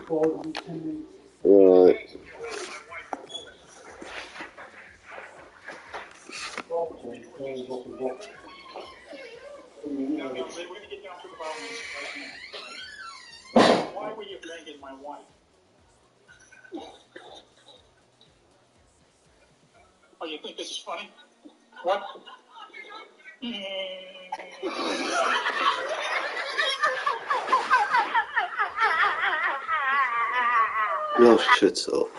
Right. Why were you banging my wife? Oh, you think this is funny? What? No, shut up.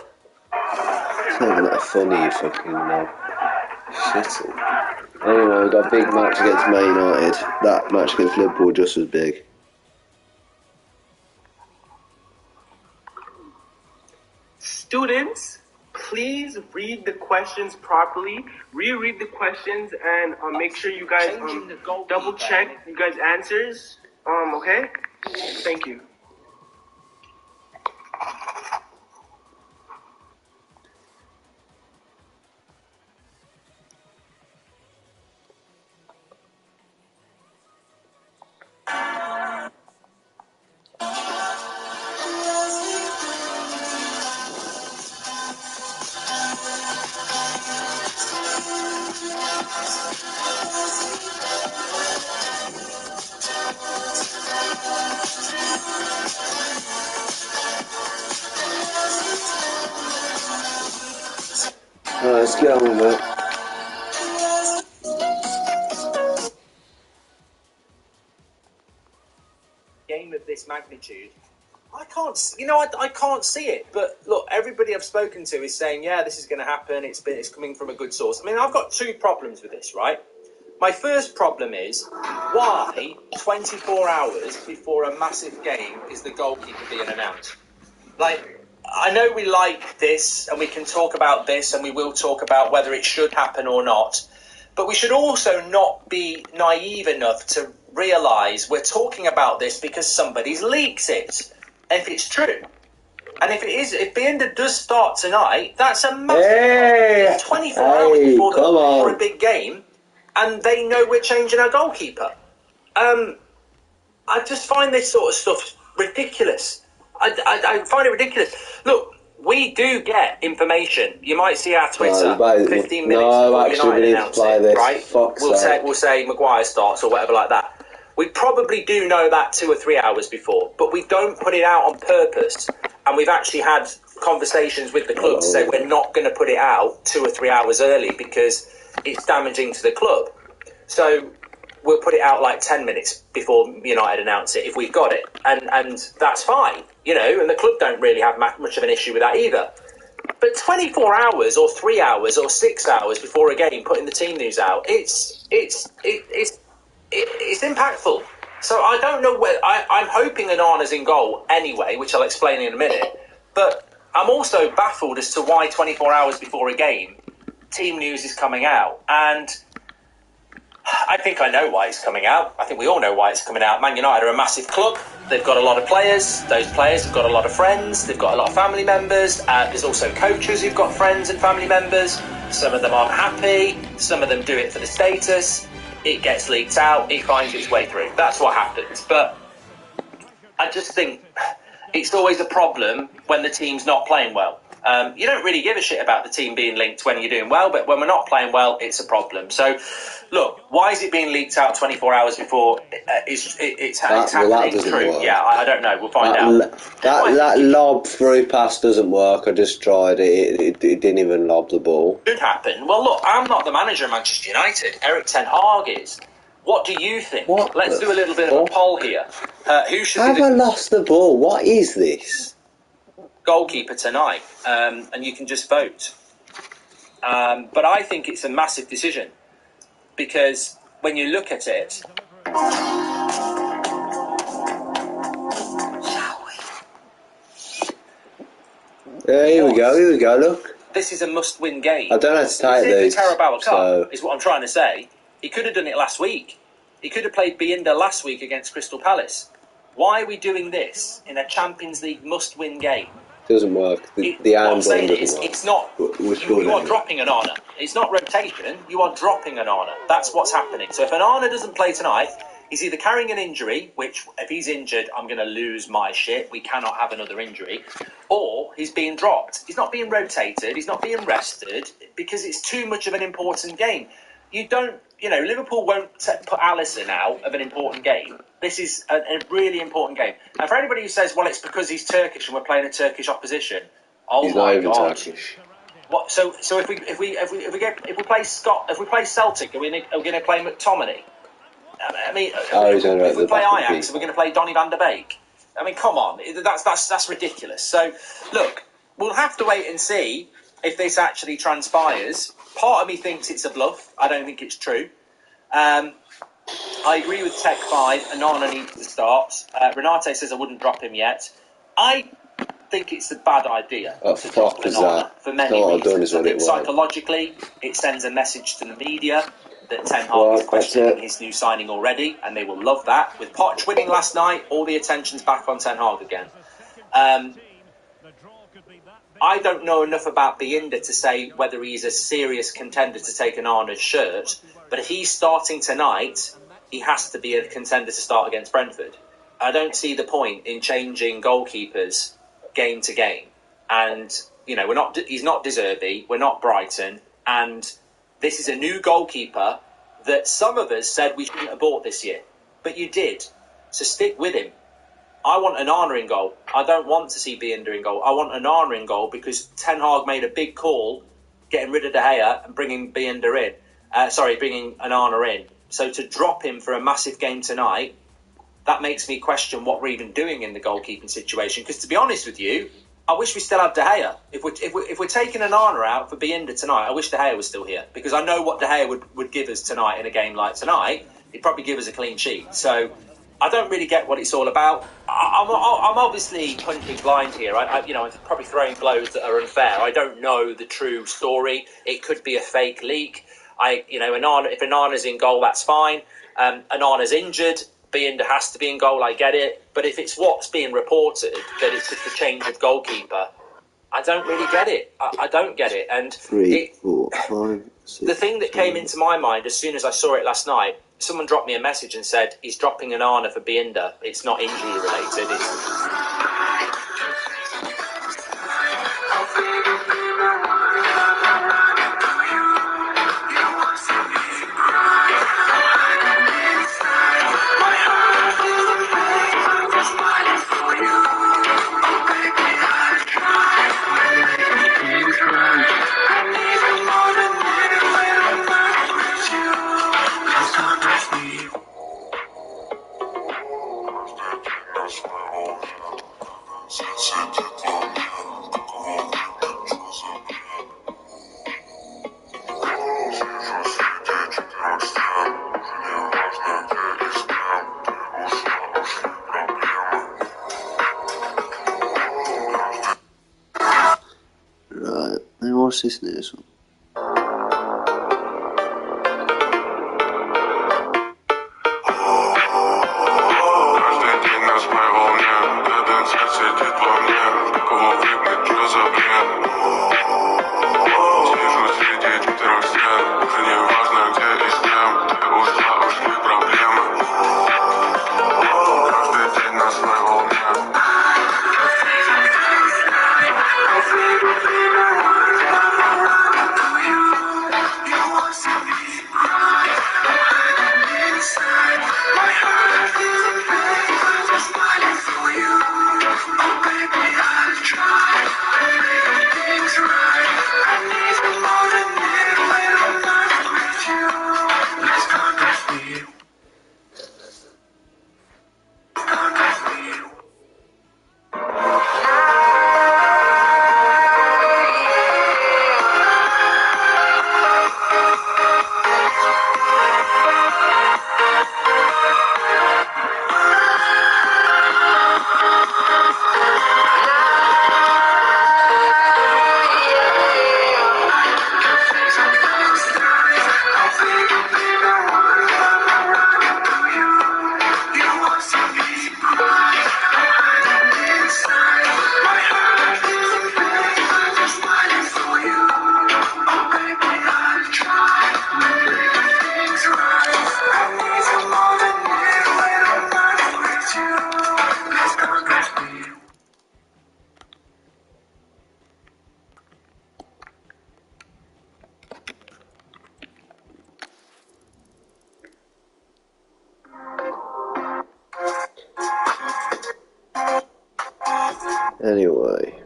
It's not even that funny, you fucking know. Shut up. Anyway, we've got a big match against Man United. That match against Liverpool just as big. Students, please read the questions properly. Reread the questions and make sure you guys double check you guys' answers. Okay? Thank you. Alright, let's get on with it. Game of this magnitude, I can't see it. But look, everybody I've spoken to is saying, yeah, this is going to happen. It's coming from a good source. I mean, I've got two problems with this, right? My first problem is, why 24 hours before a massive game is the goalkeeper being announced? Like, I know we like this, and we can talk about this, and we will talk about whether it should happen or not. But we should also not be naive enough to realise we're talking about this because somebody's leaked it. If it's true. And if it is, if the end does start tonight, that's a massive 24 hours before a big game, and they know we're changing our goalkeeper. I just find this sort of stuff ridiculous. I find it ridiculous. Look, we do get information. You might see our Twitter 15 minutes before United announce it, right? We'll say Maguire starts or whatever like that. We probably do know that 2 or 3 hours before, but we don't put it out on purpose. And we've actually had conversations with the club to say we're not going to put it out 2 or 3 hours early because it's damaging to the club. So we'll put it out like 10 minutes before United announce it if we've got it. And that's fine, and the club don't really have much of an issue with that either. But 24 hours or 3 hours or 6 hours before a game, putting the team news out, it's impactful. So I don't know where I'm hoping Onana's in goal anyway, which I'll explain in a minute. But I'm also baffled as to why 24 hours before a game, team news is coming out. And I think I know why it's coming out. I think we all know why it's coming out. Man United are a massive club. They've got a lot of players. Those players have got a lot of friends. They've got a lot of family members. There's also coaches who've got friends and family members. Some of them aren't happy. Some of them do it for the status. It gets leaked out. It finds its way through. That's what happens. But I just think it's always a problem when the team's not playing well. You don't really give a shit about the team being linked when you're doing well, but when we're not playing well, it's a problem. So, look, why is it being leaked out 24 hours before it's happening? True. Work. Yeah, I don't know. We'll find out. That lob through pass doesn't work. I just tried it. It didn't even lob the ball. Could happen. Well, look, I'm not the manager of Manchester United. Eric Ten Hag is. What do you think? Let's do a little bit of a poll here. Who should have I lost the ball? What is this? Goalkeeper tonight, and you can just vote. But I think it's a massive decision because when you look at it, Here we go. Look, this is a must-win game. I don't know how to type this. The Carabao Cup is what I'm trying to say. He could have done it last week. He could have played Biinda last week against Crystal Palace. Why are we doing this in a Champions League must-win game? Doesn't work. The arm doesn't work. It's not. You are dropping Onana. It's not rotation. You are dropping Onana. That's what's happening. So if Onana doesn't play tonight, He's either carrying an injury, which if he's injured, I'm going to lose my shit. We cannot have another injury. Or he's being dropped. He's not being rotated. He's not being rested because it's too much of an important game. You don't, Liverpool won't put Alisson out of an important game. This is a really important game. And for anybody who says, well, it's because he's Turkish and we're playing a Turkish opposition. Oh He's my not even God. Turkish. What? So if we play Celtic, are we going to play McTominay? I mean, if we play Ajax, are we going to play Donny van der Beek? I mean, come on, that's ridiculous. So, look, we'll have to wait and see if this actually transpires. Part of me thinks it's a bluff. I don't think it's true. I agree with Tech 5. Onana needs to start. Renate says I wouldn't drop him yet. I think it's a bad idea to drop Onana for many reasons. I think psychologically, it sends a message to the media that Ten Hag is questioning his new signing already, and they will love that. With Poch winning last night, all the attention's back on Ten Hag again. I don't know enough about Binder to say whether he's a serious contender to take an Arnold shirt, but if he's starting tonight, he has to be a contender to start against Brentford. I don't see the point in changing goalkeepers game to game. And, he's not De Zerbi, we're not Brighton, and this is a new goalkeeper that some of us said we shouldn't have bought this year. But you did. So stick with him. I want an Onana in goal. I don't want to see Binder in goal. I want an Onana in goal because Ten Hag made a big call getting rid of De Gea and bringing Binder in. Bringing Onana in. So to drop him for a massive game tonight, that makes me question what we're even doing in the goalkeeping situation. Because to be honest with you, I wish we still had De Gea. If we're taking Onana out for Binder tonight, I wish De Gea was still here. Because I know what De Gea would give us tonight in a game like tonight. He'd probably give us a clean sheet. So I don't really get what it's all about. I'm obviously punching blind here. I'm probably throwing blows that are unfair. I don't know the true story. It could be a fake leak. If Onana's in goal, that's fine. Onana's injured. Binder has to be in goal. I get it. But if it's what's being reported that it's just a change of goalkeeper, I don't really get it. I don't get it. And 3, 4, 5, 6. The thing that came into my mind as soon as I saw it last night, someone dropped me a message and said he's dropping Onana for Binder. It's not injury related. Right, let me watch this next one. Anyway.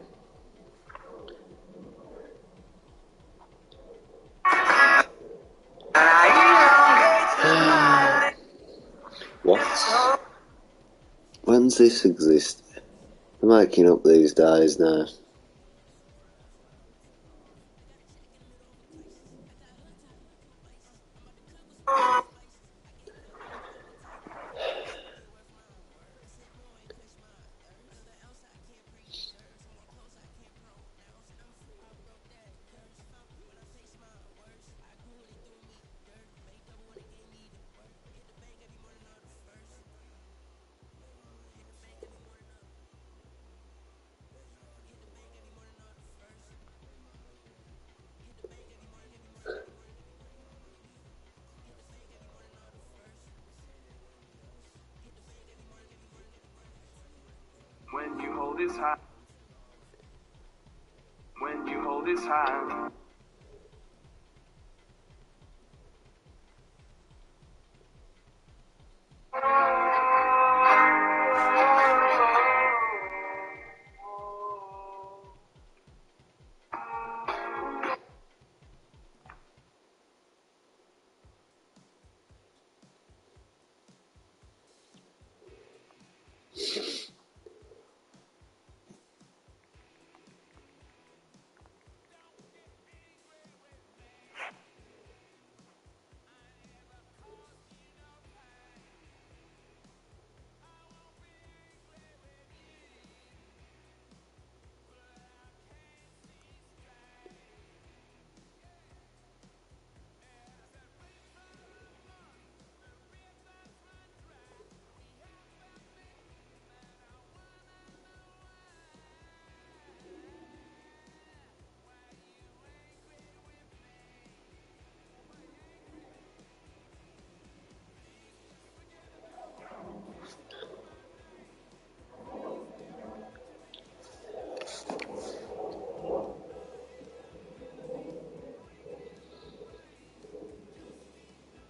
What? When's this exist? I'm making up these days now. When you hold his hand. When you hold his hand.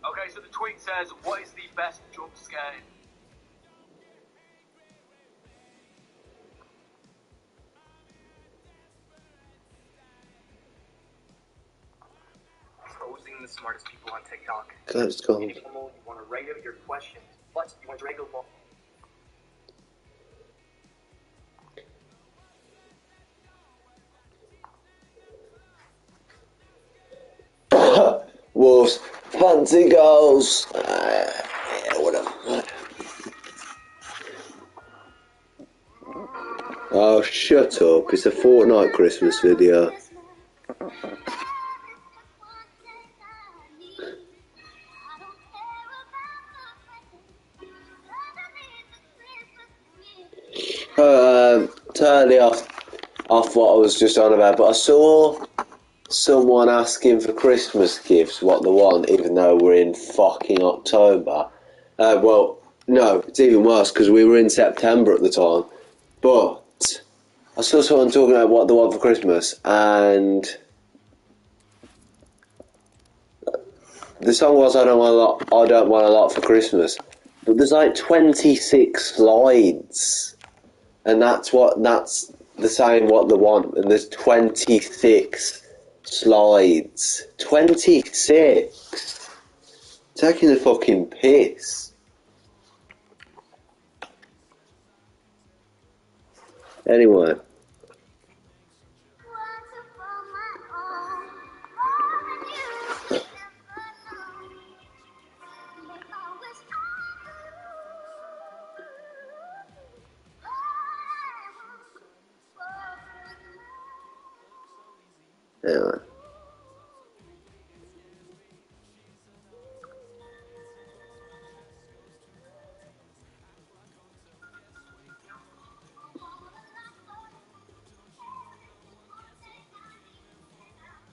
Okay, so the tweet says, what is the best jump scare? Exposing the smartest people on TikTok. It's gone. You want to write out your questions, but you want to drag out more. Wolves, fancy goals. Yeah, whatever. Oh, shut up. It's a Fortnite Christmas video. Totally off what I was just on about, but I saw someone asking for Christmas gifts what they want, even though we're in fucking October. Well, no, it's even worse because we were in September at the time. But I saw someone talking about what they want for Christmas, and the song was I don't want a lot for Christmas. But there's like 26 slides, and that's the same what they want, and there's 26 slides. 26. Taking the fucking piss. Anyway. Anyway.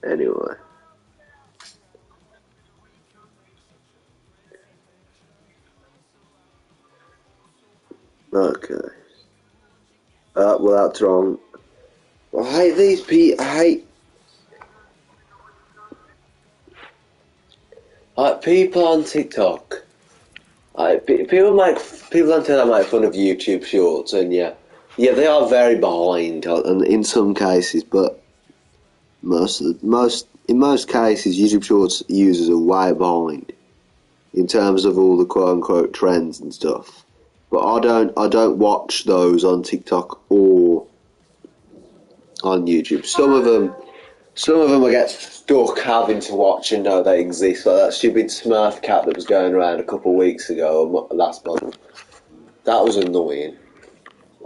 Anyway. Okay. Well, that's wrong. I hate these people. People on TikTok. People don't tell I make fun of YouTube Shorts, and yeah, Yeah, they are very behind, and in some cases, but in most cases, YouTube Shorts users are way behind in terms of all the quote unquote trends and stuff. But I don't watch those on TikTok or on YouTube. Some of them I get stuck having to watch and know they exist. Like that stupid Smurf cat that was going around a couple of weeks ago or last month. That was annoying.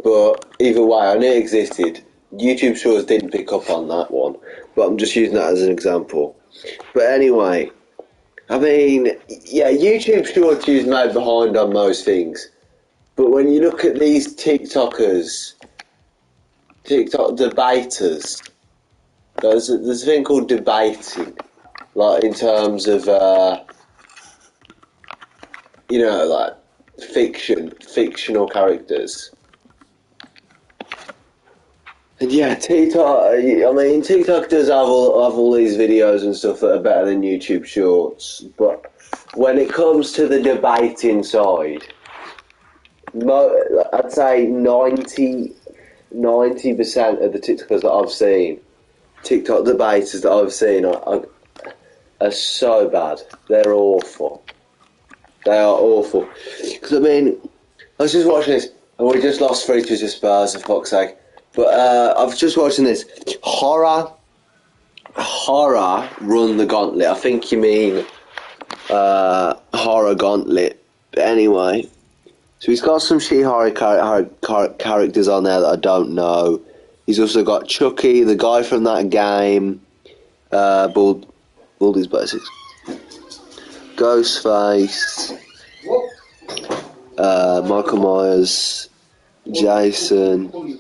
But either way, I knew it existed. YouTube Shorts didn't pick up on that one, but I'm just using that as an example. But anyway, I mean, yeah, YouTube Shorts is made behind on most things. But when you look at these TikTokers, TikTok debaters, there's a thing called debating, like in terms of, like fictional characters. And yeah, TikTok does have all these videos and stuff that are better than YouTube Shorts, but when it comes to the debating side, I'd say 90% of the TikTokers that I've seen, TikTok debaters that I've seen are so bad. They're awful. They are awful. Because, I mean, I was just watching this, and we just lost 3-2 to Spurs, for fuck's sake. But I was just watching this. Horror run the gauntlet. I think you mean horror gauntlet. But anyway, so he's got some shitty horror characters on there that I don't know. He's also got Chucky, the guy from that game, Baldy's Basics, Ghostface, Michael Myers, Jason,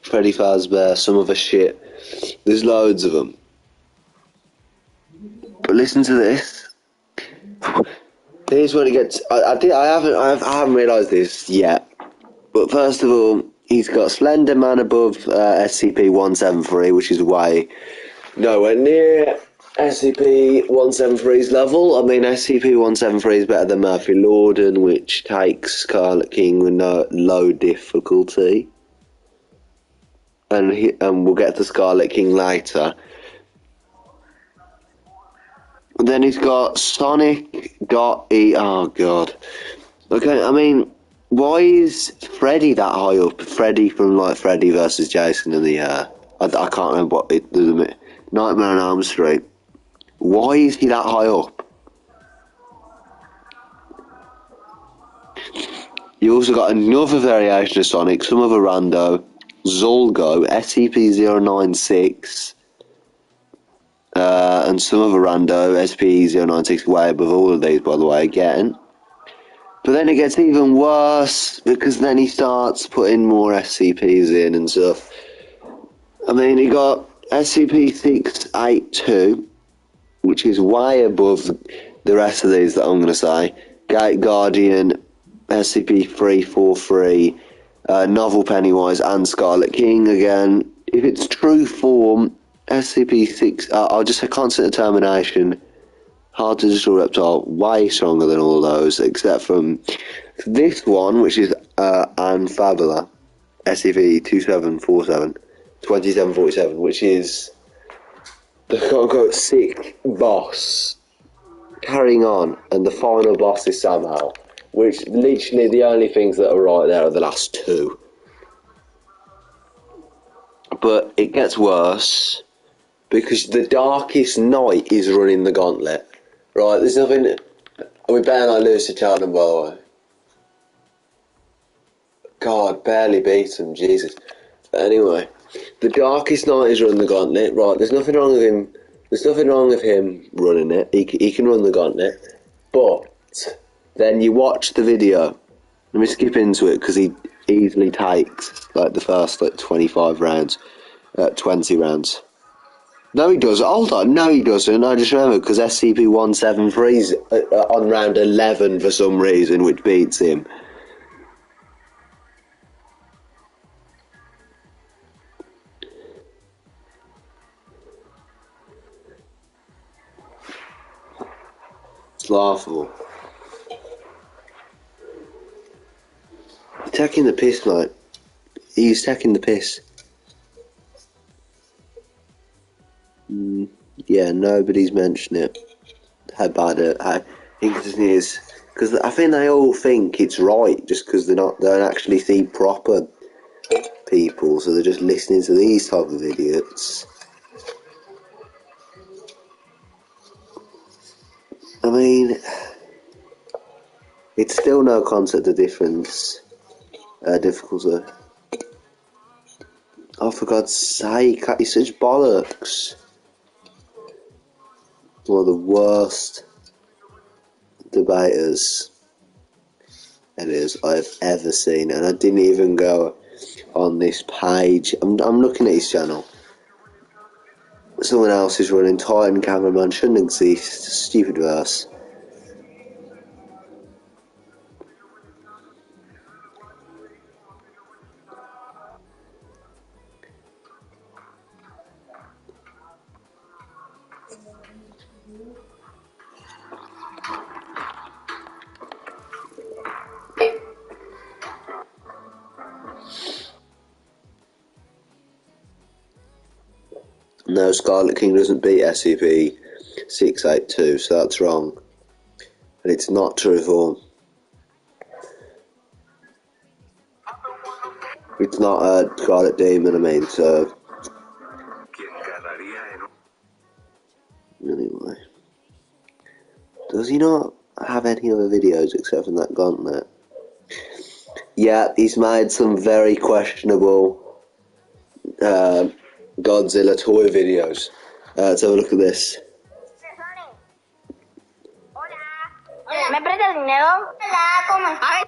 Freddy Fazbear, some other shit. There's loads of them. But listen to this. Here's when it gets. I haven't realised this yet. But first of all, he's got Slender Man above SCP-173, which is way nowhere near SCP-173's level. I mean, SCP-173 is better than Murphy Lorden, which takes Scarlet King with low difficulty. And we'll get to Scarlet King later. Then he's got Sonic. Oh god. Okay, I mean, why is Freddy that high up? Freddy from like Freddy versus Jason in the I can't remember what it was. Nightmare on Elm Street. Why is he that high up? You also got another variation of Sonic, some other rando, Zolgo, SCP-096, and some other rando, SCP-096, way above all of these, by the way, again. But then it gets even worse, because then he starts putting more SCPs in and stuff. I mean, he got SCP-682, which is way above the rest of these that I'm going to say. Gate Guardian, SCP-343, Novel Pennywise, and Scarlet King again. If it's true form, SCP-6, I Constant Determination, Hard to Destroy Reptile, way stronger than all those, except from this one, which is Anfabula, SCP-2747, 2747, which is the quote-unquote sick boss carrying on, and the final boss is Sam Howell, which literally the only things that are right there are the last two. But it gets worse, because the Darkest Night is running the gauntlet. Right, there's nothing. We better not lose to Cheltenham, by the way. God, barely beat him, Jesus. But anyway, the Darkest Night is running the gauntlet. Right, there's nothing wrong with him. There's nothing wrong with him running it. He can run the gauntlet. But then you watch the video. Let me skip into it because he easily takes like the first 25 rounds, 20 rounds. No, he doesn't. Hold on. No, he doesn't. I just remember because SCP-173 is on round 11 for some reason, which beats him. It's laughable. You're taking the piss, mate. He's taking the piss. Yeah, nobody's mentioned it. How bad I think it is. Because I think they all think it's right just because they don't actually see proper people, so they're just listening to these type of idiots. I mean, it's still no concept of difference. Difficulty. Oh, for God's sake, he's such bollocks. One of the worst debaters I've ever seen, and I didn't even go on this page. I'm looking at his channel. Someone else is running Titan Cameraman, shouldn't exist. Stupid verse. No, Scarlet King doesn't beat SCP-682, so that's wrong. And it's not true form. It's not a Scarlet Demon, I mean, so... Anyway. Does he not have any other videos except from that gauntlet? Yeah, he's made some very questionable Godzilla toy videos. Let's have a look at this. ¿Me prestas dinero? Hola, ¿cómo estás?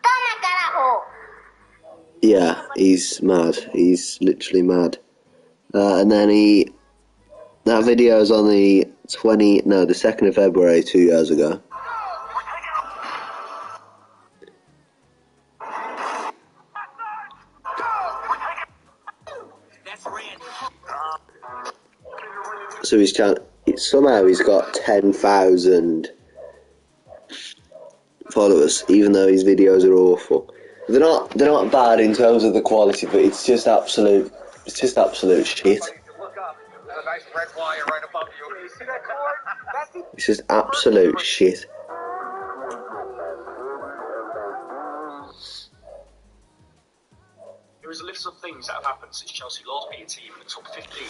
Toma, carajo. Yeah, he's mad. He's literally mad. And then that video's on the 2nd of February, 2 years ago. So somehow he's got 10,000 followers, even though his videos are awful. They're not bad in terms of the quality, but it's just absolute shit. It's just absolute shit. Here is a list of things that have happened since Chelsea last beat a team in the top 15.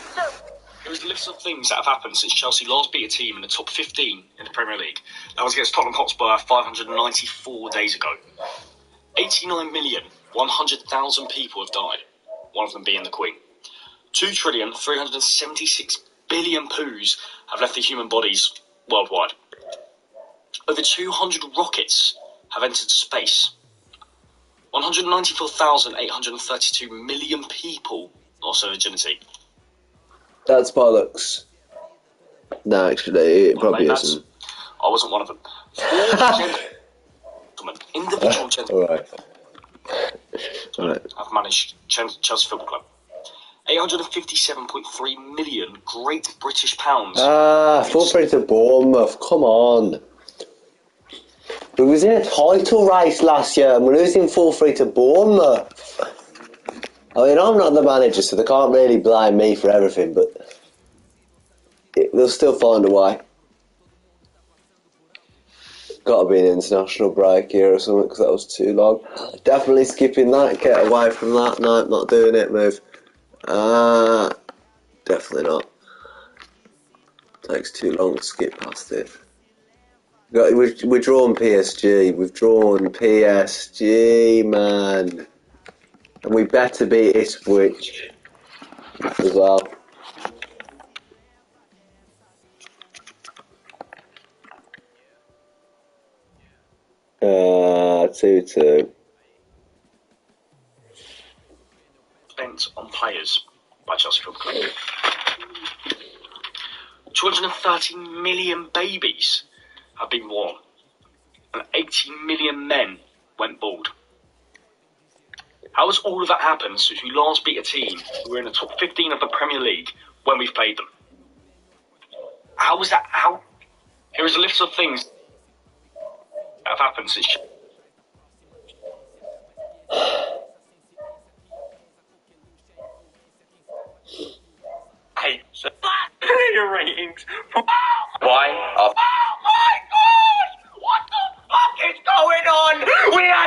Here is a list of things that have happened since Chelsea last beat a team in the top 15 in the Premier League. That was against Tottenham Hotspur 594 days ago. 89,100,000 people have died, one of them being the Queen. 2,376,000,000,000 poos have left the human bodies worldwide. Over 200 rockets have entered space. 194,832 million people lost their virginity. That's bollocks. No, actually, it probably isn't. I wasn't one of them. Individual gentlemen. Alright. I've managed Chelsea Football Club. 857.3 million Great British pounds. 4-3 to Bournemouth, come on. We was in a title race last year and we're losing 4-3 to Bournemouth. I mean, I'm not the manager, so they can't really blame me for everything, but they'll still find a way. Got to be an international break here or something, because that was too long. Definitely skipping that, get away from that. No, not doing it, move. Definitely not. Takes too long to skip past it. We've drawn PSG. We've drawn PSG, man. And we better beat Ipswich as well. Uh, 2-2. Spent on players by Chelsea Football Club. 230 million babies have been born, and 80 million men went bald. How has all of that happened since we last beat a team who were in the top 15 of the Premier League when we've played them? How was that? Here is a list of things that have happened since.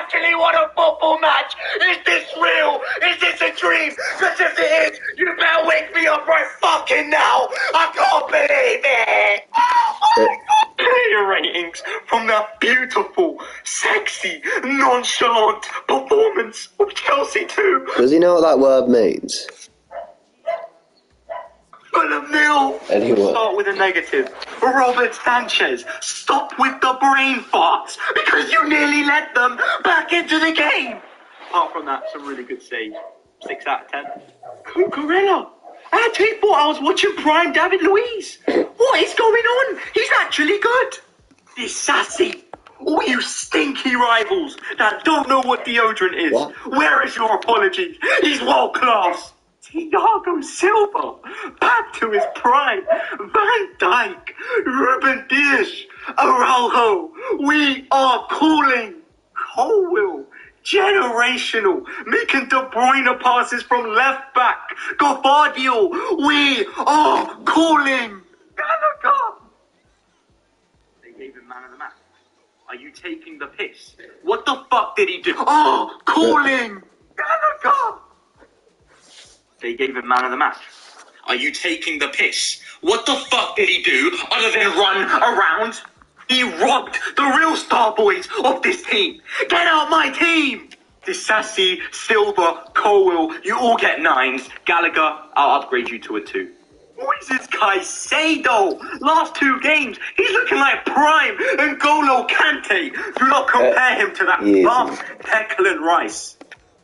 actually want a football match? Is this real? Is this a dream? Because if it is, you better wake me up right fucking now. I can't believe it. Player ratings from that beautiful, sexy, nonchalant performance of Chelsea too. Does he know what that word means? But a nil. Anyway. Start with a negative. Robert Sanchez, stop with the brain farts because you nearly let them back into the game. Apart from that, some really good saves. 6 out of 10. Cucurella. I actually thought I was watching prime David Luiz. What is going on? He's actually good. This sassy. All you stinky rivals that don't know what deodorant is. What? Where is your apology? He's world class. Thiago Silva, back to his prime. Van Dijk, Ruben Dias, Araujo. We are calling. Colwill, generational, making De Bruyne passes from left back. Gavardio, we are calling. Gallagher. They gave him man of the match. Are you taking the piss? What the fuck did he do? Oh, calling. Gallagher. They gave him man of the match. Are you taking the piss? What the fuck did he do other than run around? He robbed the real star boys of this team. Get out my team! Disassi, Silva, Colwill, you all get 9s. Gallagher, I'll upgrade you to a 2. What is this Caicedo? Last 2 games, he's looking like prime N'Golo Kante. Do not compare him to that last Declan Rice.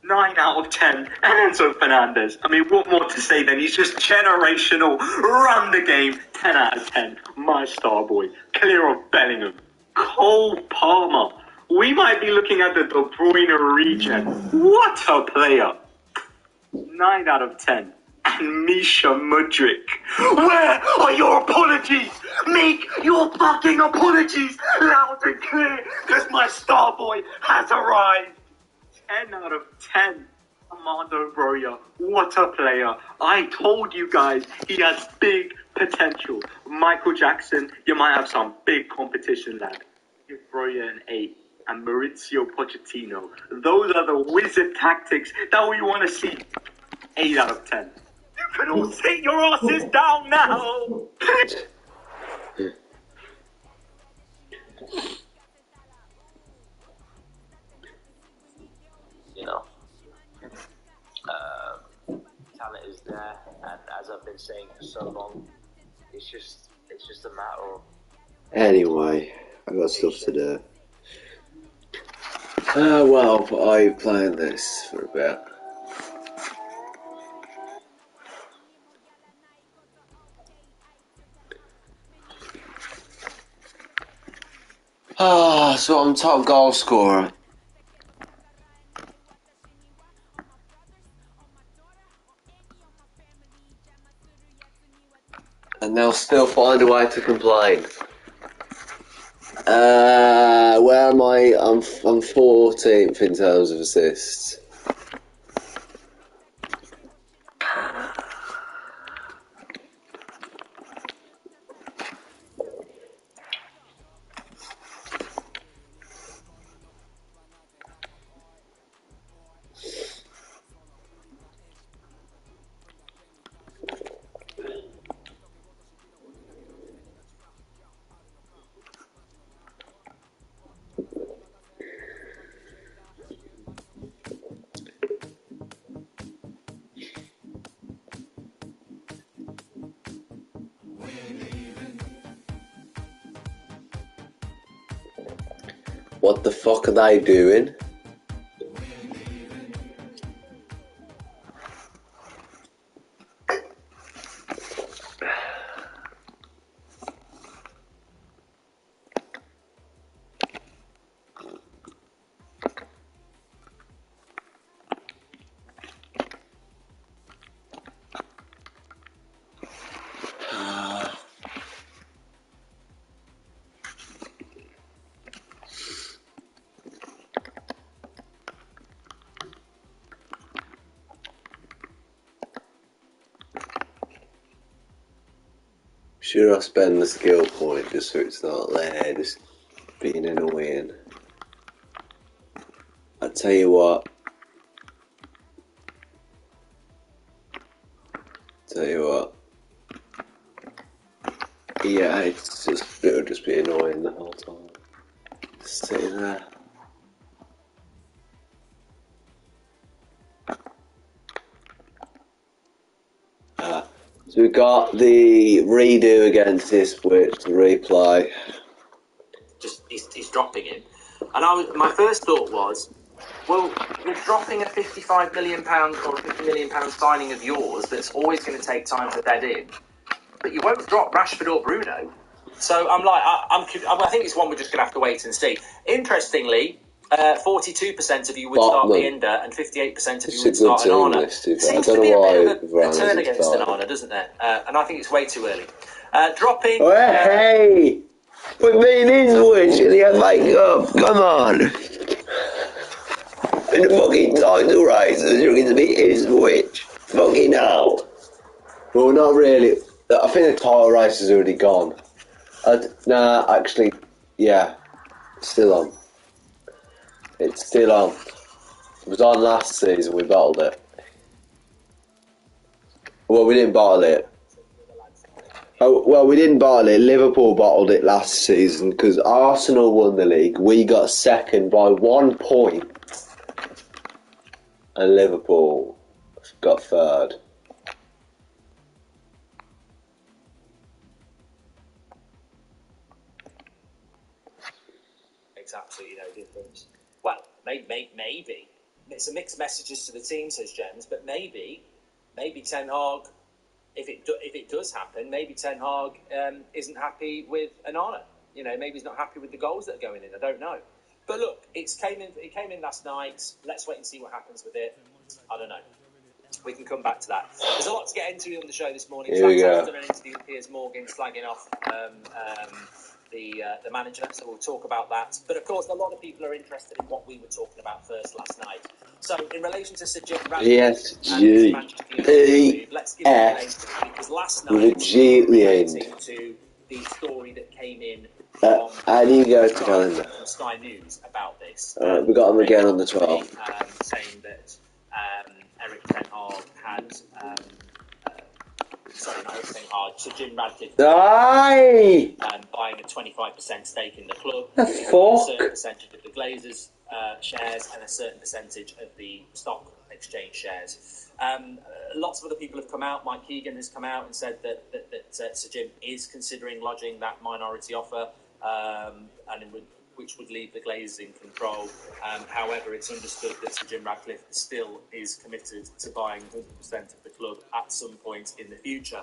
9 out of 10. And Enzo Fernandez. I mean, what more to say then? He's just generational. Run the game. 10 out of 10. My star boy. Clear of Bellingham. Cole Palmer. We might be looking at the De Bruyne regen. What a player. 9 out of 10. And Misha Mudryk. Where are your apologies? Make your fucking apologies loud and clear. Because my star boy has arrived. 10 out of 10. Armando Broja, what a player. I told you guys he has big potential. Michael Jackson, you might have some big competition, lad. Give Broja an 8. And Maurizio Pochettino, those are the wizard tactics that we want to see. 8 out of 10. You can all sit your asses down now. You know, talent is there, and as I've been saying for so long, it's just a matter of. Anyway, I got stuff to do. Well, I'm playing this for a bit. So I'm top goal scorer. And they'll still find a way to complain. Where am I? I'm 14th in terms of assists. What the fuck are they doing? Should I spend the skill point just so it's not there, just being annoying? tell you what. Yeah, it'll just be annoying the whole time. Sitting there. So we got the redo against Ipswich, the replay. He's dropping him. And my first thought was, well, you're dropping a £55 million or £50 million signing of yours that's always going to take time to bed in, but you won't drop Rashford or Bruno. So I'm like, I think it's one we're just going to have to wait and see. Interestingly, 42% of you would start Binder and 58% of you would start Onana. Seems to be a bit of a turn against Onana, doesn't there? And I think it's way too early. Dropping... Hey! Put me in Ipswich in the FA Cup, come on! In the fucking title races, you're going to be Ipswich. Fucking hell. Well, not really. I think the title race is already gone. Nah, actually, yeah. It's still on. It's still on. It was on last season, we bottled it. Well, we didn't bottle it. Oh, well, we didn't bottle it. Liverpool bottled it last season because Arsenal won the league. We got second by 1 point. And Liverpool got third. Makes absolutely no difference. Well, maybe. It's a mixed messages to the team, says James, but maybe Ten Hag, if it does happen, maybe Ten Hag isn't happy with Onana. You know, maybe he's not happy with the goals that are going in. I don't know. But look, it came in last night. Let's wait and see what happens with it. I don't know. We can come back to that. There's a lot to get into on the show this morning. Here we go. I've done an interview with Piers Morgan slagging off the manager, so we'll talk about that. But of course, a lot of people are interested in what we were talking about first last night. So, in relation to Sir Jim Radcliffe and Manchester United, let's give it a name because last night with a G at the end. To the story that came in how do you go to calendar? From Sky News about this. We got them again on the 12th. Saying that Eric Ten Hag had. Sorry, not Eric Ten Hag, Sir Jim Radcliffe. Aye! Buying a 25% stake in the club. The a fuck? certain percentage of the Glazers shares and a certain percentage of the stock exchange shares. Lots of other people have come out. Mike Keegan has come out and said that Sir Jim is considering lodging that minority offer, which would leave the Glazers in control. However, it's understood that Sir Jim Radcliffe still is committed to buying 100% of the club at some point in the future.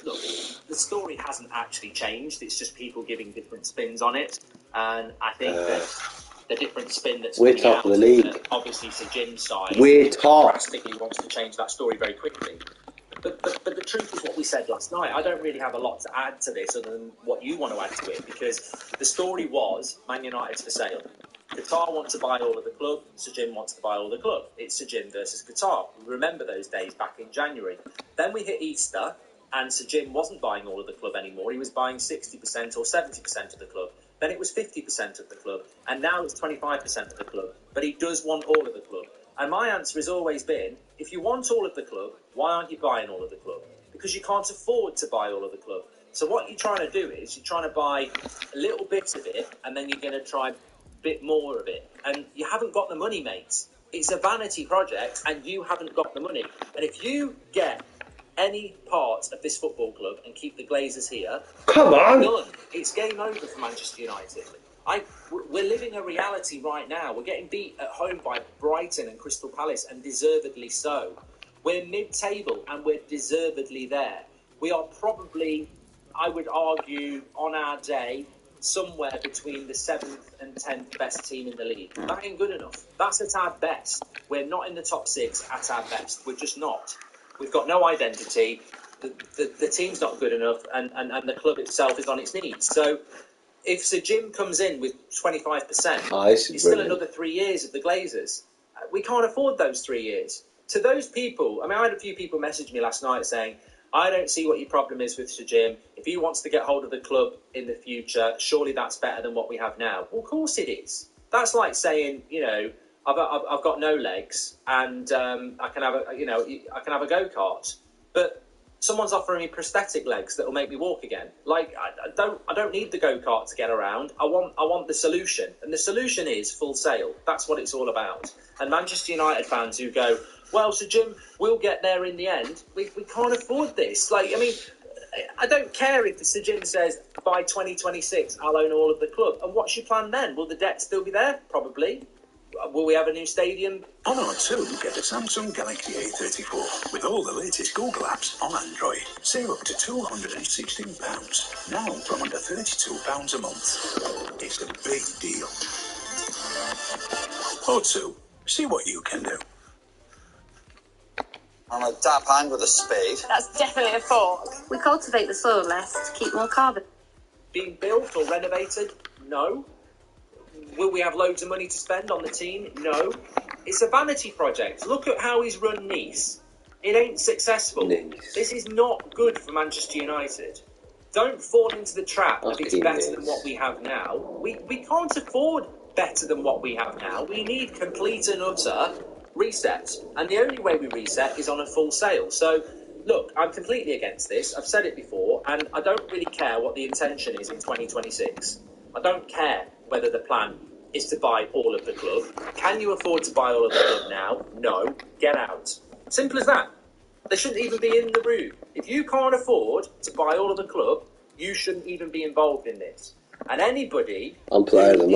Look, the story hasn't actually changed. It's just people giving different spins on it. And I think that the different spin that's we're coming top out of the league. Obviously, Sir Jim's side We're top. drastically wants to change that story very quickly. But the truth is what we said last night. I don't really have a lot to add to this other than what you want to add to it, because the story was Man United's for sale. Qatar want to buy all of the club. Sir Jim wants to buy all the club. It's Sir Jim versus Qatar. Remember those days back in January. Then we hit Easter, and Sir Jim wasn't buying all of the club anymore. He was buying 60% or 70% of the club. Then it was 50% of the club. And now it's 25% of the club. But he does want all of the club. And my answer has always been, if you want all of the club, why aren't you buying all of the club? Because you can't afford to buy all of the club. So what you're trying to do is you're trying to buy a little bit of it, and then you're going to try a bit more of it. And you haven't got the money, mates. It's a vanity project, and you haven't got the money. And if you get any part of this football club and keep the Glazers here, come on, done. It's game over for Manchester United. We're living a reality right now. We're getting beat at home by Brighton and Crystal Palace, and deservedly so. We're mid-table, and we're deservedly there. We are probably, I would argue, on our day, somewhere between the 7th and 10th best team in the league. That ain't good enough. That's at our best. We're not in the top 6 at our best. We're just not. We've got no identity. The team's not good enough, and the club itself is on its knees. So if Sir Jim comes in with 25%, it's still another 3 years of the Glazers. We can't afford those 3 years. To those people, I mean, I had a few people message me last night saying, I don't see what your problem is with Sir Jim. If he wants to get hold of the club in the future, surely that's better than what we have now. Well, of course it is. That's like saying, I've got no legs and I can have a go-kart, but someone's offering me prosthetic legs that will make me walk again. Like I don't need the go-kart to get around. I want the solution, and the solution is Full Sail. That's what it's all about. And Manchester United fans who go, well, Sir Jim, we'll get there in the end. We can't afford this. Like, I mean, I don't care if Sir Jim says by 2026 I'll own all of the club. And what's your plan then? Will the debt still be there? Probably. Will we have a new stadium? On R2, get a Samsung Galaxy A34 with all the latest Google apps on Android. Save up to £216. Now from under £32 a month. It's a big deal. R2, see what you can do. I'm a dab hand with a spade. That's definitely a fork. We cultivate the soil less to keep more carbon. Being built or renovated? No. Will we have loads of money to spend on the team? No. It's a vanity project. Look at how he's run Nice. It ain't successful. Nice. This is not good for Manchester United. Don't fall into the trap of it's better than what we have now. We can't afford better than what we have now. We need complete and utter reset. And the only way we reset is on a Full Sail. So, look, I'm completely against this. I've said it before, and I don't really care what the intention is in 2026. I don't care whether the plan is to buy all of the club. Can you afford to buy all of the club now? No. Get out. Simple as that. They shouldn't even be in the room. If you can't afford to buy all of the club, you shouldn't even be involved in this. And anybody who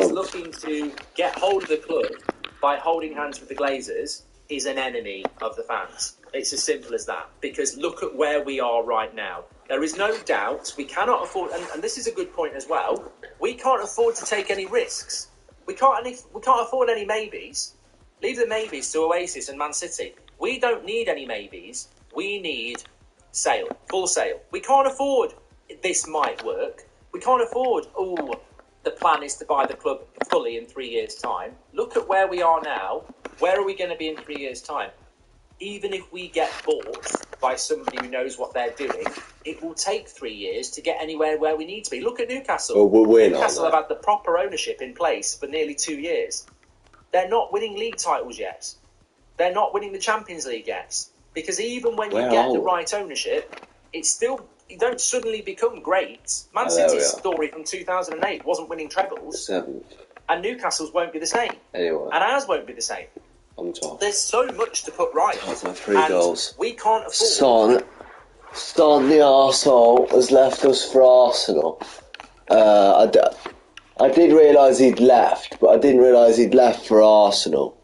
is looking to get hold of the club by holding hands with the Glazers is an enemy of the fans. It's as simple as that. Because look at where we are right now. There is no doubt we cannot afford, and this is a good point as well, we can't afford to take any risks. We can't afford any maybes. Leave the maybes to Oasis and Man City. We don't need any maybes. We need Sail, Full Sail. We can't afford this might work. We can't afford, the plan is to buy the club fully in 3 years' time. Look at where we are now. Where are we going to be in 3 years' time? Even if we get bought by somebody who knows what they're doing, it will take 3 years to get anywhere where we need to be. Look at Newcastle. Well, Newcastle have had the proper ownership in place for nearly 2 years. They're not winning league titles yet. They're not winning the Champions League yet. Because even when you get the right ownership, it's still, you don't suddenly become great. Man City's story from 2008 wasn't winning trebles. 7th. And Newcastle's won't be the same. Anyway. And ours won't be the same. On top. There's so much to put right. That's my 3 goals. We can't afford. Son, the arsehole, has left us for Arsenal. I did realise he'd left, but I didn't realise he'd left for Arsenal.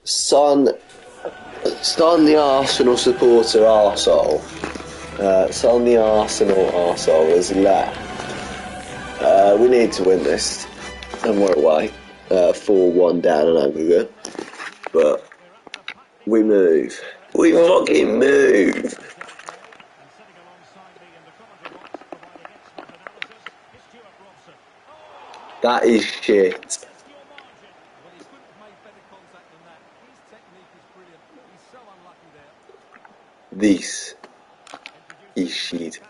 Son, the Arsenal supporter arsehole. Son, the Arsenal arsehole has left. We need to win this. And we're away. 4-1 down in aggregate. But we move. We fucking move. That is shit. This is shit.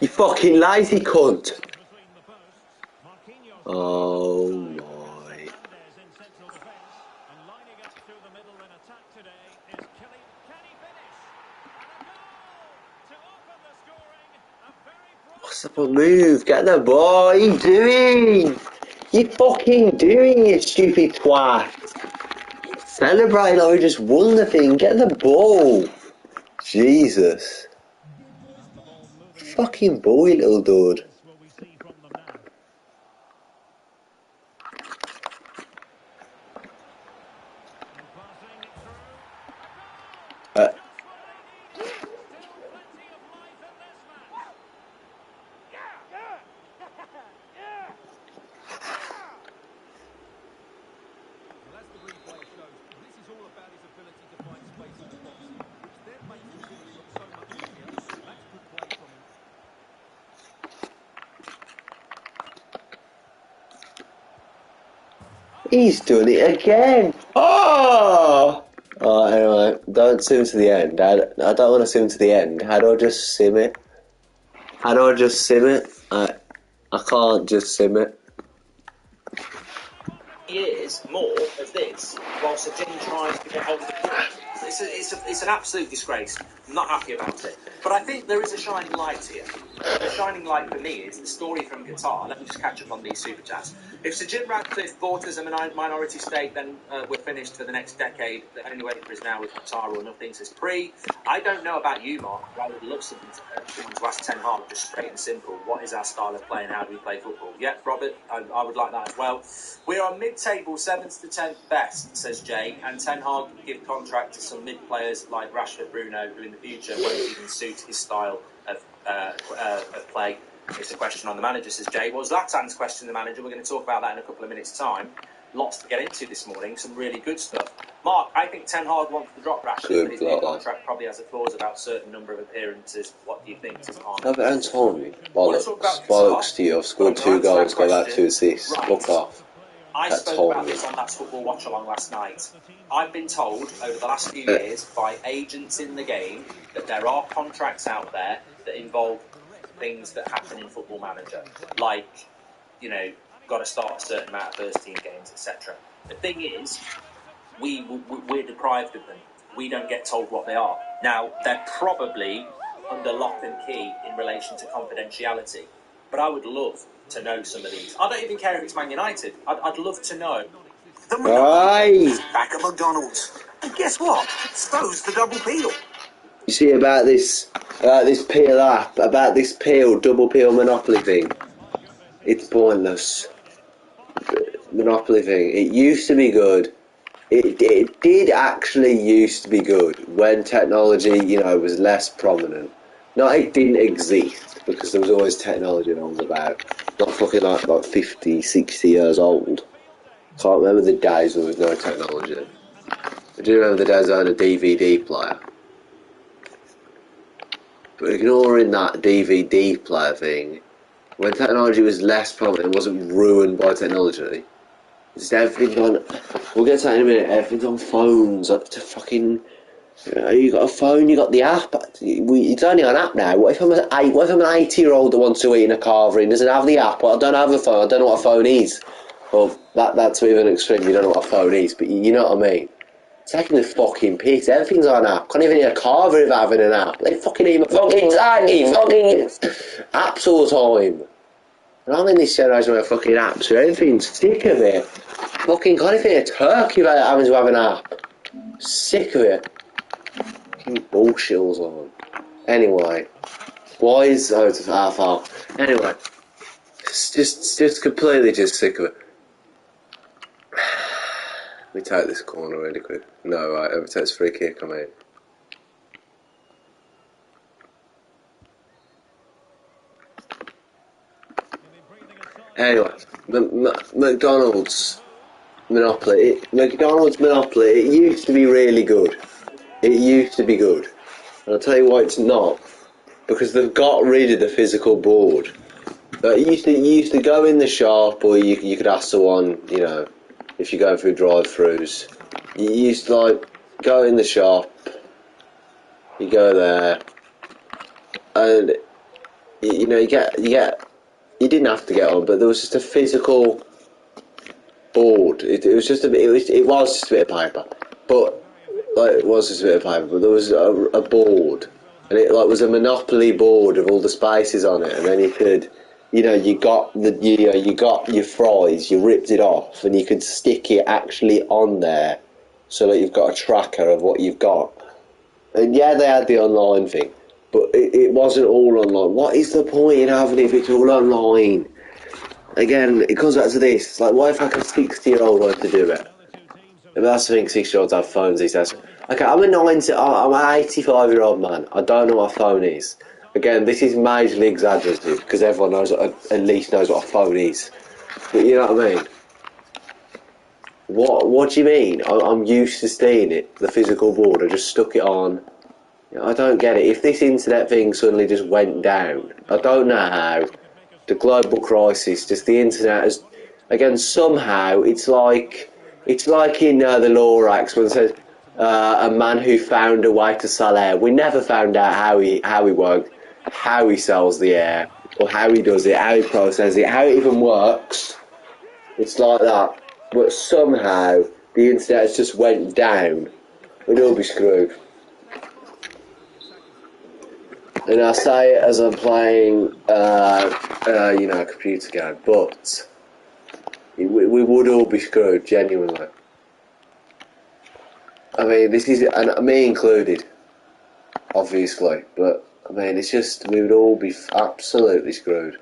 You fucking lazy cunt. Oh my. What's up a move? Get the ball. What are you doing? You fucking doing, you stupid twat. Celebrate like we just won the thing. Get the ball. Jesus. Fucking boy, little dude. He's doing it again. Oh! Anyway, don't sim to the end. I don't want to sim to the end. How do I just sim it? I can't just sim it. years more of this, whilst the gym tries to get hold of the ball. It's an absolute disgrace. I'm not happy about it. But I think there is a shining light here. The shining light for me is the story from Qatar. Let me just catch up on these super chats. If Sir Jim Ratcliffe bought us a minority stake, then we're finished for the next decade. The only way for us now is Qatar or nothing, says Pre. I don't know about you, Mark, but I would love someone to ask Ten Hag, just straight and simple, what is our style of play and how do we play football? Yeah, Robert, I would like that as well. We are mid-table, 7th to 10th best, says Jay, and Ten Hag give contract to some mid-players like Rashford, Bruno, who in the future won't even suit his style of play. It's a question on the manager, says Jay. Well, Zlatan's question the manager. We're going to talk about that in a couple of minutes' time. Lots to get into this morning. Some really good stuff. Mark, I think Ten Hag wants to drop Rashford, but his new contract probably has a clause about a certain number of appearances. What do you think, says Mark? No, but Antonio, bollocks to you. I've scored 2 goals, got that 2 assists. Right. Fuck off. I spoke about this on that football watch along last night. I've been told over the last few years by agents in the game that there are contracts out there that involve things that happen in Football Manager, like, got to start a certain amount of first team games, etc. The thing is, we're deprived of them. We don't get told what they are. Now, they're probably under lock and key in relation to confidentiality, but I would love to know some of these. I don't even care if it's Man United. I'd love to know. The McDonald's back at McDonald's. And guess what? So's the double peel. You see about this peel app, about this double peel Monopoly thing? It's pointless. Monopoly thing. It used to be good. It did actually used to be good when technology, was less prominent. Not it didn't exist, because there was always technology on about. Not fucking like 50, 60 years old. Can't remember the days when there was no technology. I do remember the days I had a DVD player. But ignoring that DVD player thing, when technology was less prominent, it wasn't ruined by technology. Just everything's on. We'll get to that in a minute. Everything's on phones. Up to fucking. You got a phone. You got the app. It's only an app now. What if I'm an 80-year-old that wants to eat in a carvery and doesn't have the app? Well, I don't have a phone. I don't know what a phone is. Well, that's a bit of an extreme. You don't know what a phone is, but you know what I mean. Taking the fucking piss. Everything's on an app. Can't even eat a carvery without having an app. They fucking eat my fucking apps all the time. And I'm in this generation where fucking apps are everything. Sick of it. Fucking can't even eat a turkey without having to have an app. Sick of it. Fucking bullshit all the time. Anyway. Why is... Oh, it's half off. Anyway. Just completely just sick of it. Let me take this corner really quick. No, right, every time it's free kick, I mean. Anyway, McDonald's Monopoly. McDonald's Monopoly, it used to be really good. It used to be good. And I'll tell you why it's not. Because they've got rid of the physical board. You used to go in the shop, or you could ask someone, if you're going through drive-thrus. You used to go in the shop, you go there, and you didn't have to get on, but there was just a physical board. It was just a bit of paper, but it was just a bit of paper. But there was a board, and it was a Monopoly board of all the spaces on it, and then you could. You got your fries, you ripped it off, and you could stick it actually on there, so that you've got a tracker of what you've got. And yeah, they had the online thing, but it wasn't all online. What is the point in having it if it's all online? Again, it comes back to this. It's like, what if like a 60-year-old wanted to do it? And that's the thing, 60-year-olds have phones these days. Okay, I'm an 85-year-old man. I don't know what a phone is. Again, this is majorly exaggerative because everyone at least knows what a phone is. But you know what I mean? What do you mean? I'm used to seeing it, the physical board. I just stuck it on. I don't get it. If this internet thing suddenly just went down, I don't know how. The global crisis, just the internet has. Again, somehow it's like in the Lorax when it says a man who found a way to sell air. We never found out how he worked. How he sells the air, or how he does it, how he processes it, how it even works. It's like that. but somehow the internet has just went down, we'd all be screwed. And I say it as I'm playing, a computer game, but we would all be screwed, genuinely. I mean, this is, and me included, obviously, but I mean, it's just, we would all be absolutely screwed.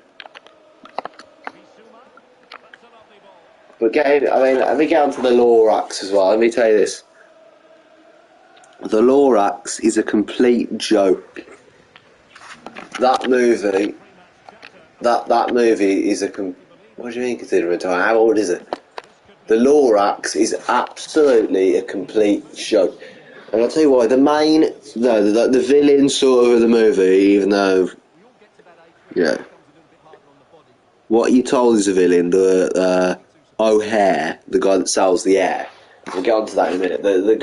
But let me get onto the Lorax as well. Let me tell you this. The Lorax is a complete joke. That movie is what do you mean considering time? How old is it? The Lorax is absolutely a complete joke. And I'll tell you why, the villain sort of the movie, even though, what you told is a villain, the O'Hare, the guy that sells the air. We'll get onto that in a minute. The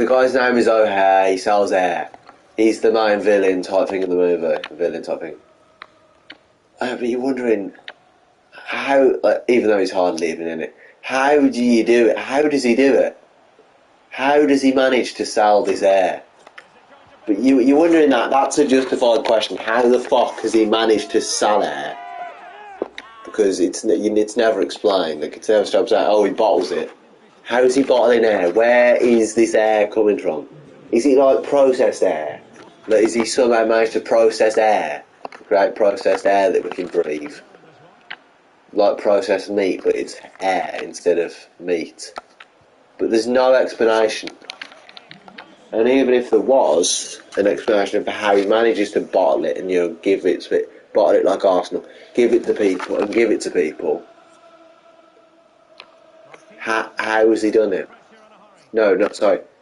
guy's name is O'Hare, he sells air. He's the main villain type thing in the movie, but you're wondering, how, even though he's hardly even in it, how do you do it? How does he do it? How does he manage to sell this air? But you're wondering that's a justified question. How the fuck has he managed to sell air? Because it's never explained. Like, it's never stops out, oh, he bottles it. How is he bottling air? Where is this air coming from? Is it like processed air? Like, is he somehow managed to process air? Create processed air that we can breathe? Like processed meat, but it's air instead of meat. But there's no explanation. And even if there was an explanation for how he manages to bottle it and bottle it like Arsenal, give it to people, how has he done it? Not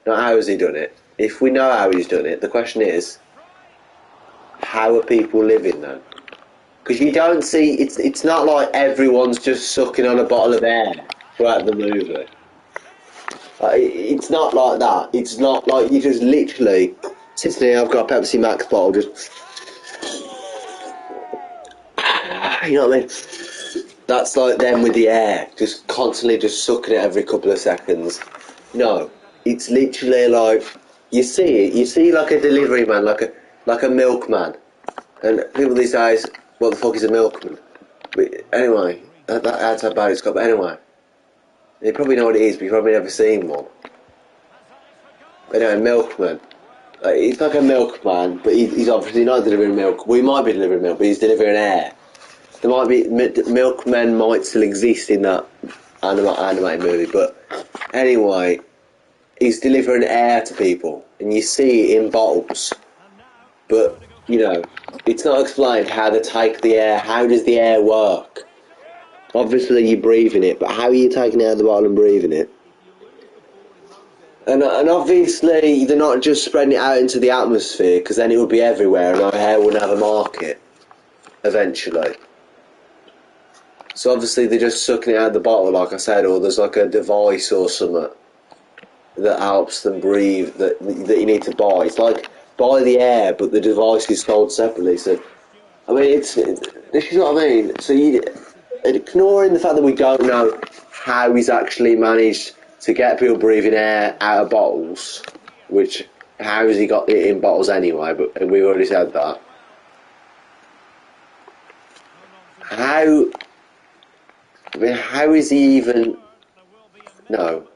how has he done it. If we know how he's done it, the question is, how are people living then? Because you don't see, it's not like everyone's just sucking on a bottle of air throughout the movie. It's not like that. It's not like you just literally sitting here, I've got a Pepsi Max bottle, just, you know what I mean? That's like them with the air, just constantly just sucking it every couple of seconds. No, it's literally like, you see like a delivery man, like a milkman. And people these days, what the fuck is a milkman? But anyway, that's how bad it's got, but anyway. You probably know what it is, but you've probably never seen one. But anyway, milkman. He's like a milkman, but he's obviously not delivering milk. Well, he might be delivering milk, but he's delivering air. There might be milkmen might still exist in that animated movie, but anyway, he's delivering air to people, and you see it in bottles. But it's not explained how they take the air. How does the air work? Obviously, you're breathing it, but how are you taking it out of the bottle and breathing it? And obviously, they're not just spreading it out into the atmosphere, because then it would be everywhere, and our hair wouldn't have a market eventually. So obviously, they're just sucking it out of the bottle, like I said, or there's like a device or something that helps them breathe that you need to buy. It's like buy the air, but the device is sold separately. So, I mean, this is what I mean. So ignoring the fact that we don't know how he's actually managed to get people breathing air out of bottles, which, how has he got it in bottles anyway, but we've already said that. How is he even... No.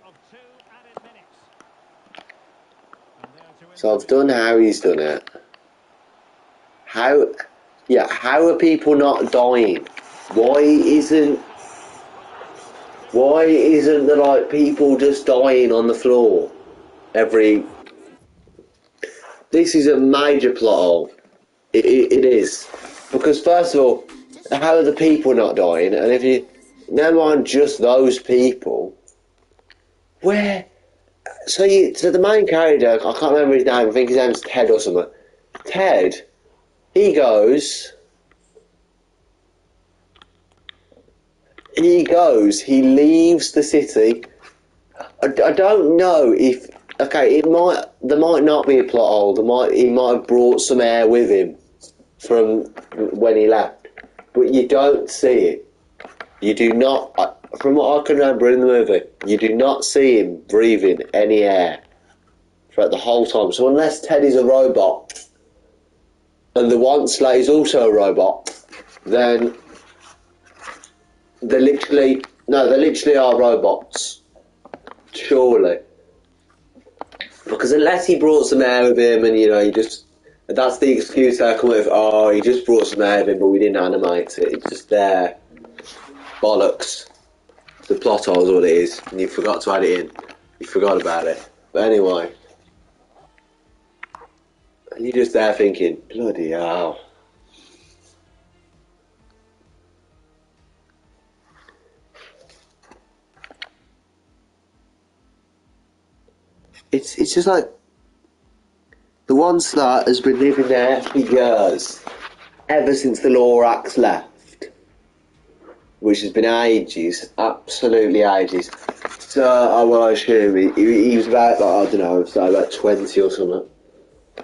So I've done how he's done it. How are people not dying? Why isn't there like people just dying on the floor This is a major plot hole. It is. Because first of all, how are the people not dying? And if you never mind just those people, where? So the main character, I can't remember his name. I think his name's Ted or something. Ted, he leaves the city. I don't know if, there might not be a plot hole. He might have brought some air with him from when he left, but you don't see it. You do not, from what I can remember in the movie, you do not see him breathing any air throughout the whole time. So unless Teddy's a robot and the Onslaught is also a robot, then they literally are robots. Surely. Because unless he brought some air with him and, that's the excuse I come with, he just brought some air with him but we didn't animate it. It's just there. Bollocks. The plot hole is what it is, and you forgot to add it in. You forgot about it. But anyway, and you're just there thinking, bloody hell. It's just like the Onslaught has been living there for years, ever since the Lorax left. Which has been ages, absolutely ages. So, I assume he was about, about 20 or something.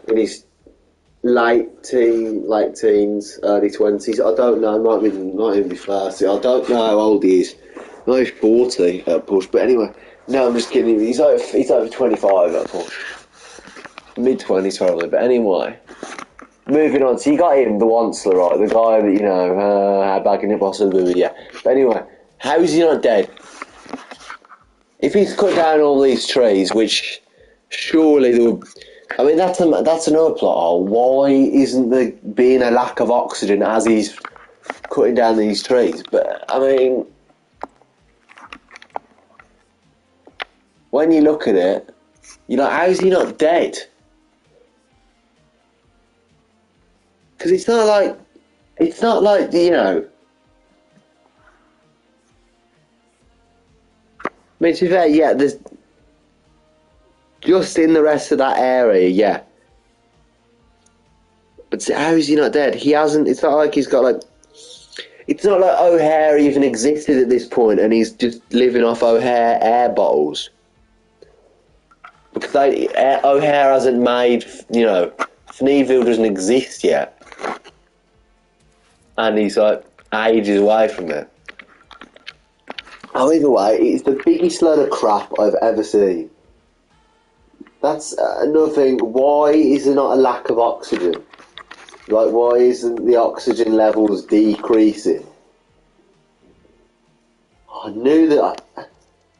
In his late teens, early 20s. I don't know, might even be 30. I don't know how old he is. Maybe 40 at push, but anyway. No, I'm just kidding. He's over 25 at push. Mid-20s probably, but anyway. Moving on, so you got him, the Onslaught, right? The guy that, how bad can it possibly be? Yeah. But anyway, how is he not dead? If he's cut down all these trees, which surely there would... I mean, that's another plot hole. Why isn't there being a lack of oxygen as he's cutting down these trees? But, I mean... When you look at it, you're like, how is he not dead? Because it's not like, I mean, to be fair, yeah, there's just in the rest of that area, yeah. But how is he not dead? He hasn't, it's not like he's got it's not like O'Hare even existed at this point and he's just living off O'Hare air bottles. Because O'Hare hasn't made, Fneeville doesn't exist yet. And he's ages away from it. Oh, either way, it's the biggest load of crap I've ever seen. That's another thing. Why is there not a lack of oxygen? Why isn't the oxygen levels decreasing? I knew that.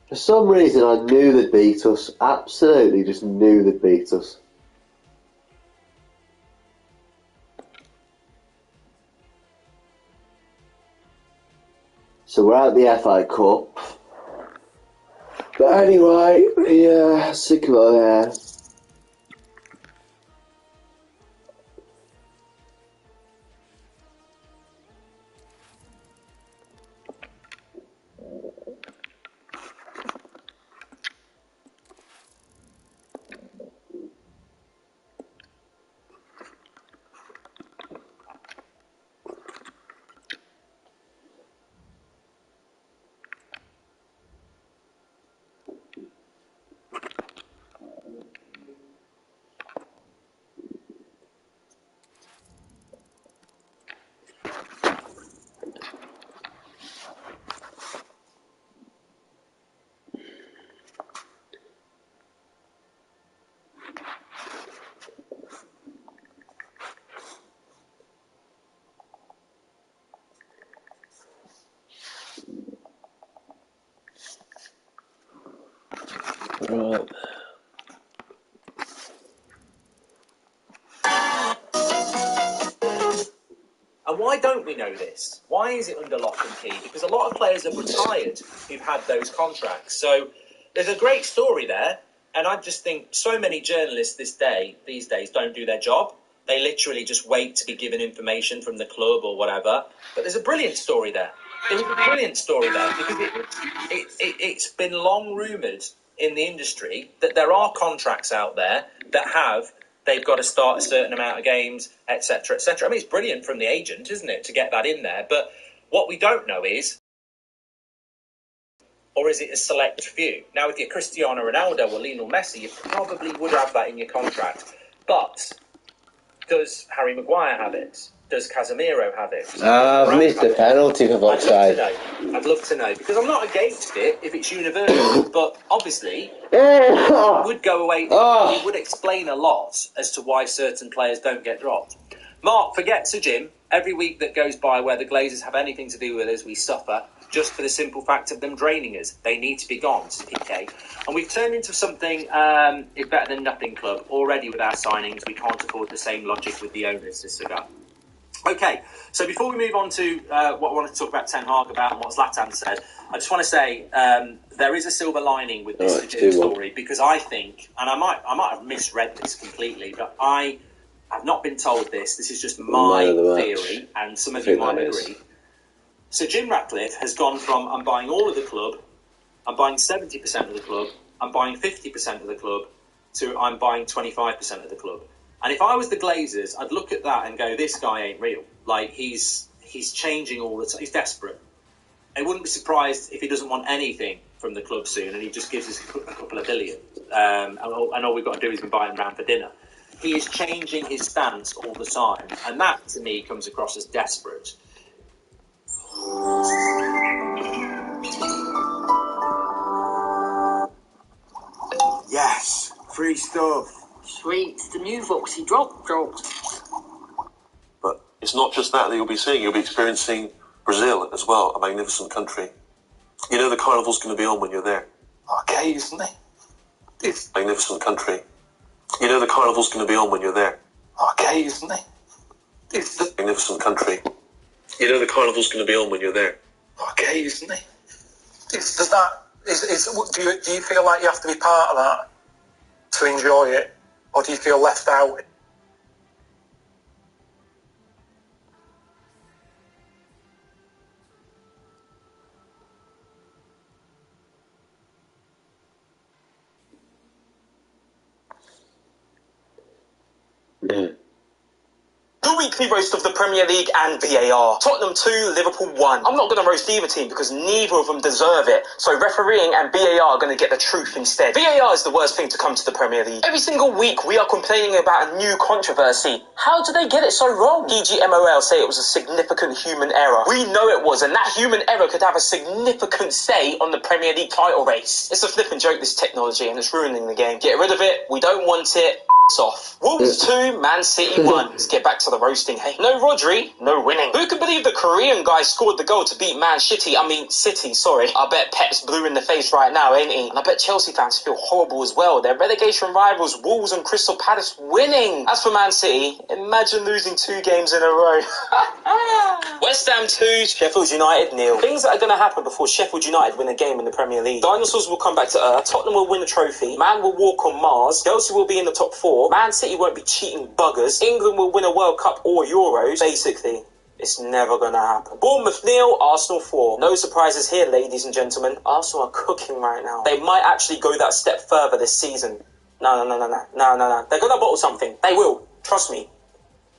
For some reason, I knew they'd beat us. Absolutely, just knew they'd beat us. So we're out the FA Cup. But anyway, yeah, sick of it there. Right. And why don't we know this? Why is it under lock and key? Because a lot of players have retired who've had those contracts. So there's a great story there. And I just think so many journalists these days don't do their job. They literally just wait to be given information from the club or whatever. But there's a brilliant story there. There's a brilliant story there because it's been long rumoured in the industry that there are contracts out there that they've got to start a certain amount of games, etc., etc. I mean, it's brilliant from the agent, isn't it, to get that in there? But what we don't know is, or is it a select few? Now, if you're Cristiano Ronaldo or Lionel Messi, you probably would have that in your contract. But does Harry Maguire have it? Does Casemiro have it? I've missed the penalty for Fox side. I'd love to know, because I'm not against it if it's universal, but obviously Oh. it would go away. It would explain a lot as to why certain players don't get dropped. Mark, forget Sir Jim. Every week that goes by where the Glazers have anything to do with us, we suffer, just for the simple fact of them draining us. They need to be gone, PK. And we've turned into something is better than nothing club. Already with our signings, we can't afford the same logic with the owners, this cigar. Okay, so before we move on to what I wanted to talk about Ten Hag about and what Zlatan said, I just want to say there is a silver lining with this story, because I think, and I might have misread this completely, but I have not been told this. This is just my theory, and some of you might agree. So Jim Ratcliffe has gone from I'm buying all of the club, I'm buying 70% of the club, I'm buying 50% of the club, to I'm buying 25% of the club. And if I was the Glazers, I'd look at that and go, this guy ain't real. Like, he's changing all the time. He's desperate. I wouldn't be surprised if he doesn't want anything from the club soon and he just gives us a couple of billion. And all we've got to do is invite him round for dinner. He is changing his stance all the time. And that, to me, comes across as desperate. Yes, free stuff. Sweet, the new Voxy dropped. But it's not just that you'll be seeing. You'll be experiencing Brazil as well, a magnificent country. You know the carnival's going to be on when you're there. Occasionally. It's a magnificent country. You know the carnival's going to be on when you're there. Occasionally. It's a magnificent country. You know the carnival's going to be on when you're there. Occasionally. Do you feel like you have to be part of that to enjoy it, or do you feel left out? The weekly roast of the Premier League and VAR. Tottenham 2, Liverpool 1. I'm not going to roast either team because neither of them deserve it. So refereeing and VAR are going to get the truth instead. VAR is the worst thing to come to the Premier League. Every single week we are complaining about a new controversy. How do they get it so wrong? PGMOL say it was a significant human error. We know it was, and that human error could have a significant say on the Premier League title race. It's a flipping joke, this technology, and it's ruining the game. Get rid of it. We don't want it. Off. Wolves 2, Man City 1. Let's get back to the roasting, hey? No Rodri, no winning. Who can believe the Korean guy scored the goal to beat City, sorry. I bet Pep's blue in the face right now, ain't he? And I bet Chelsea fans feel horrible as well. Their relegation rivals, Wolves and Crystal Palace, winning. As for Man City, imagine losing 2 games in a row. West Ham 2, Sheffield United 0. Things that are going to happen before Sheffield United win a game in the Premier League. Dinosaurs will come back to Earth, Tottenham will win a trophy, Man will walk on Mars, Chelsea will be in the top 4, Man City won't be cheating buggers, England will win a World Cup or Euros. Basically, it's never going to happen. Bournemouth 0, Arsenal 4. No surprises here, ladies and gentlemen. Arsenal are cooking right now. They might actually go that step further this season. No. They're going to bottle something. They will. Trust me.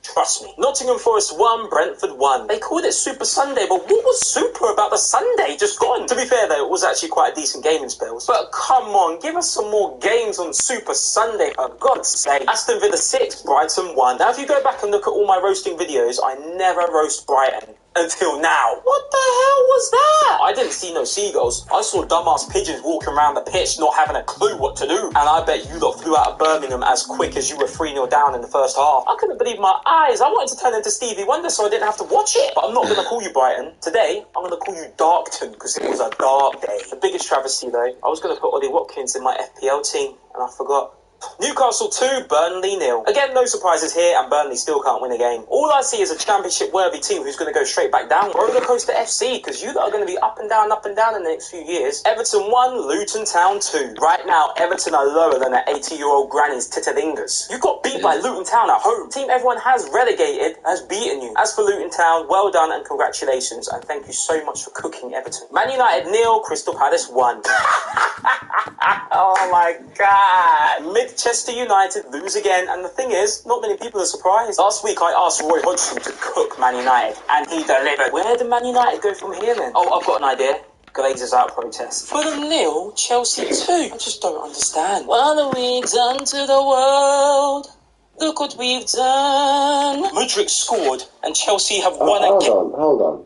Trust me. Nottingham Forest 1, Brentford 1. They called it Super Sunday, but what was super about the Sunday just gone? To be fair though, it was actually quite a decent game in spells. But come on, give us some more games on Super Sunday, for God's sake. Aston Villa 6, Brighton 1. Now if you go back and look at all my roasting videos, I never roast Brighton. Until now. What the hell was that? I didn't see no seagulls. I saw dumbass pigeons walking around the pitch not having a clue what to do. And I bet you lot flew out of Birmingham as quick as you were 3-0 down in the first half. I couldn't believe my eyes. I wanted to turn into Stevie Wonder so I didn't have to watch it. But I'm not going to call you Brighton. Today, I'm going to call you Darkton because it was a dark day. The biggest travesty though, I was going to put Ollie Watkins in my FPL team and I forgot. Newcastle 2, Burnley 0. Again, no surprises here, and Burnley still can't win a game. All I see is a championship-worthy team who's going to go straight back down. Rollercoaster FC, because you lot are going to be up and down in the next few years. Everton 1, Luton Town 2. Right now, Everton are lower than their 80-year-old granny's titterlingers. You got beat by Luton Town at home. Team everyone has relegated has beaten you. As for Luton Town, well done and congratulations, and thank you so much for cooking Everton. Man United 0, Crystal Palace 1. Oh my God. Manchester United lose again, and the thing is, not many people are surprised. Last week I asked Roy Hodgson to cook Man United, and he delivered. Where did Man United go from here then? Oh, I've got an idea. Glazers out protest. Fulham 0, Chelsea 2. I just don't understand. What are we done to the world? Look what we've done. Mudryk scored and Chelsea have won again. Hold on.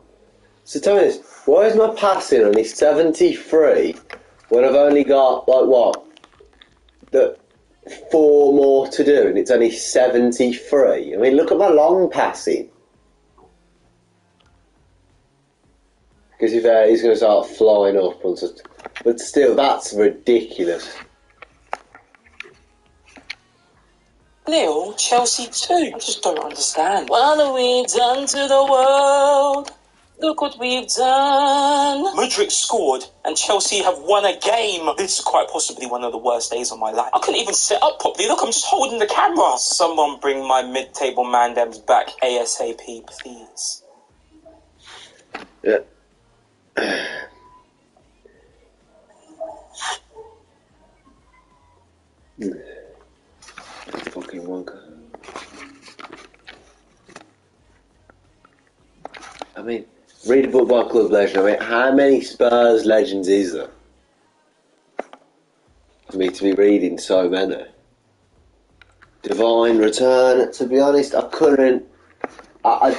So tell me this, why is my passing only 73 when I've only got, like, what? 4 more to do and it's only 73? I mean, look at my long passing. Because if he's going to start flying up. But still, that's ridiculous. Nil, Chelsea 2. I just don't understand. What have we done to the world? Look what we've done. Mudryk scored and Chelsea have won a game. This is quite possibly one of the worst days of my life. I couldn't even sit up properly. Look, I'm just holding the camera. Someone bring my mid-table mandems back ASAP, please. Yeah. Fucking wonka. I mean, read a book by a club legend. I mean, how many Spurs legends is there? For me to be reading so many. Divine Return. To be honest, I couldn't. I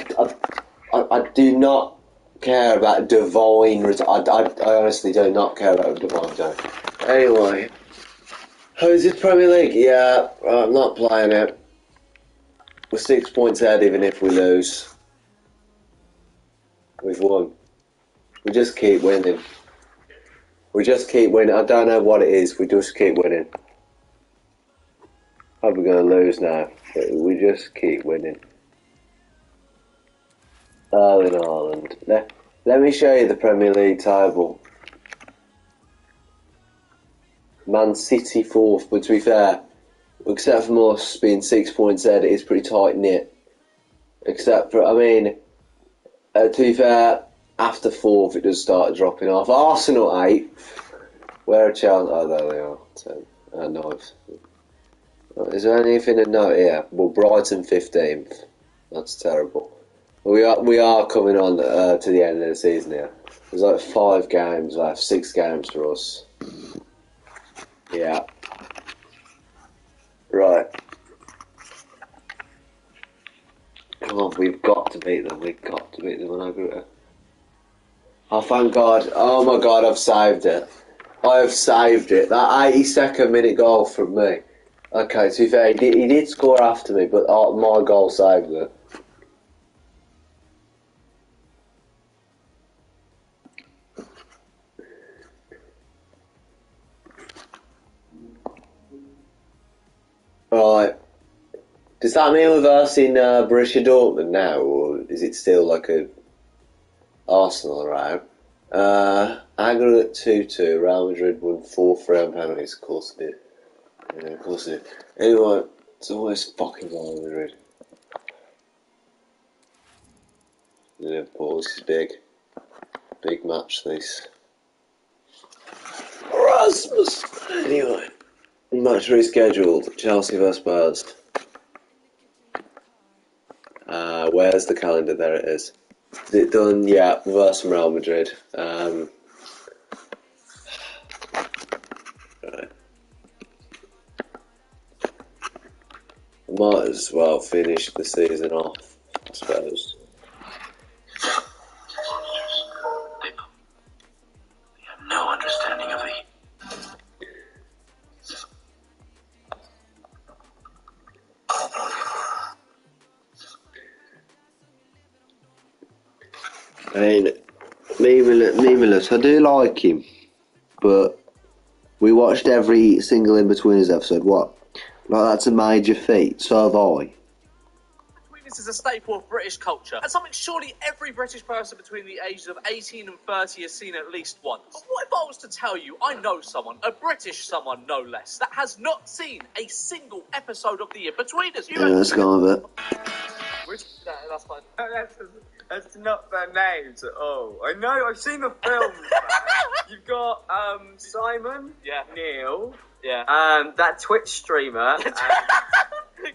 do not care about Divine Return. I honestly do not care about Divine Return. Anyway. Who's this Premier League? Yeah, I'm not playing it. We're 6 points ahead even if we lose. We've won. We just keep winning. We just keep winning. I don't know what it is. We just keep winning. Probably going to lose now. But we just keep winning. Erling Haaland. Let me show you the Premier League table. Man City 4th, but to be fair, except for us being 6 points ahead, it is pretty tight knit. Except for, I mean, to be fair, after 4th it does start dropping off. Arsenal 8th. Where are Chelsea? Oh, there they are. 9th. Is there anything to note here? Well, Brighton 15th. That's terrible. We are coming on to the end of the season here. There's like 5 games left, 6 games for us. Yeah. Right. Come on, we've got to beat them. We've got to beat them. Oh, thank God. Oh my God, I've saved it. I have saved it. That 82nd minute goal from me. Okay, to be fair, he did score after me, but my goal saved it. Right. Does that mean we're versing Borussia Dortmund now, or is it still like a Arsenal row? Aggregate 2-2. Real Madrid won 4-3 on penalties. Of course it did. Yeah, of course it did. Anyway, it's always fucking Real Madrid. Liverpool, this is big. Big match, this. Rasmus! Anyway. Match rescheduled. Chelsea vs Spurs. Where's the calendar? There it is. Is it done? Yeah, versus Real Madrid. Right. Might as well finish the season off, I suppose. They have no understanding of the... I mean, Mimulus, I do like him, but we watched every single In-Betweeners episode. What? Like, that's a major feat. So have I. This is a staple of British culture, and something surely every British person between the ages of 18 and 30 has seen at least once. But what if I was to tell you I know someone, a British someone no less, that has not seen a single episode of the In-Betweeners? Yeah, let's go with it. That's fine. That's not their names at all. I know, I've seen the films. You've got Simon, yeah, Neil, yeah, that Twitch streamer,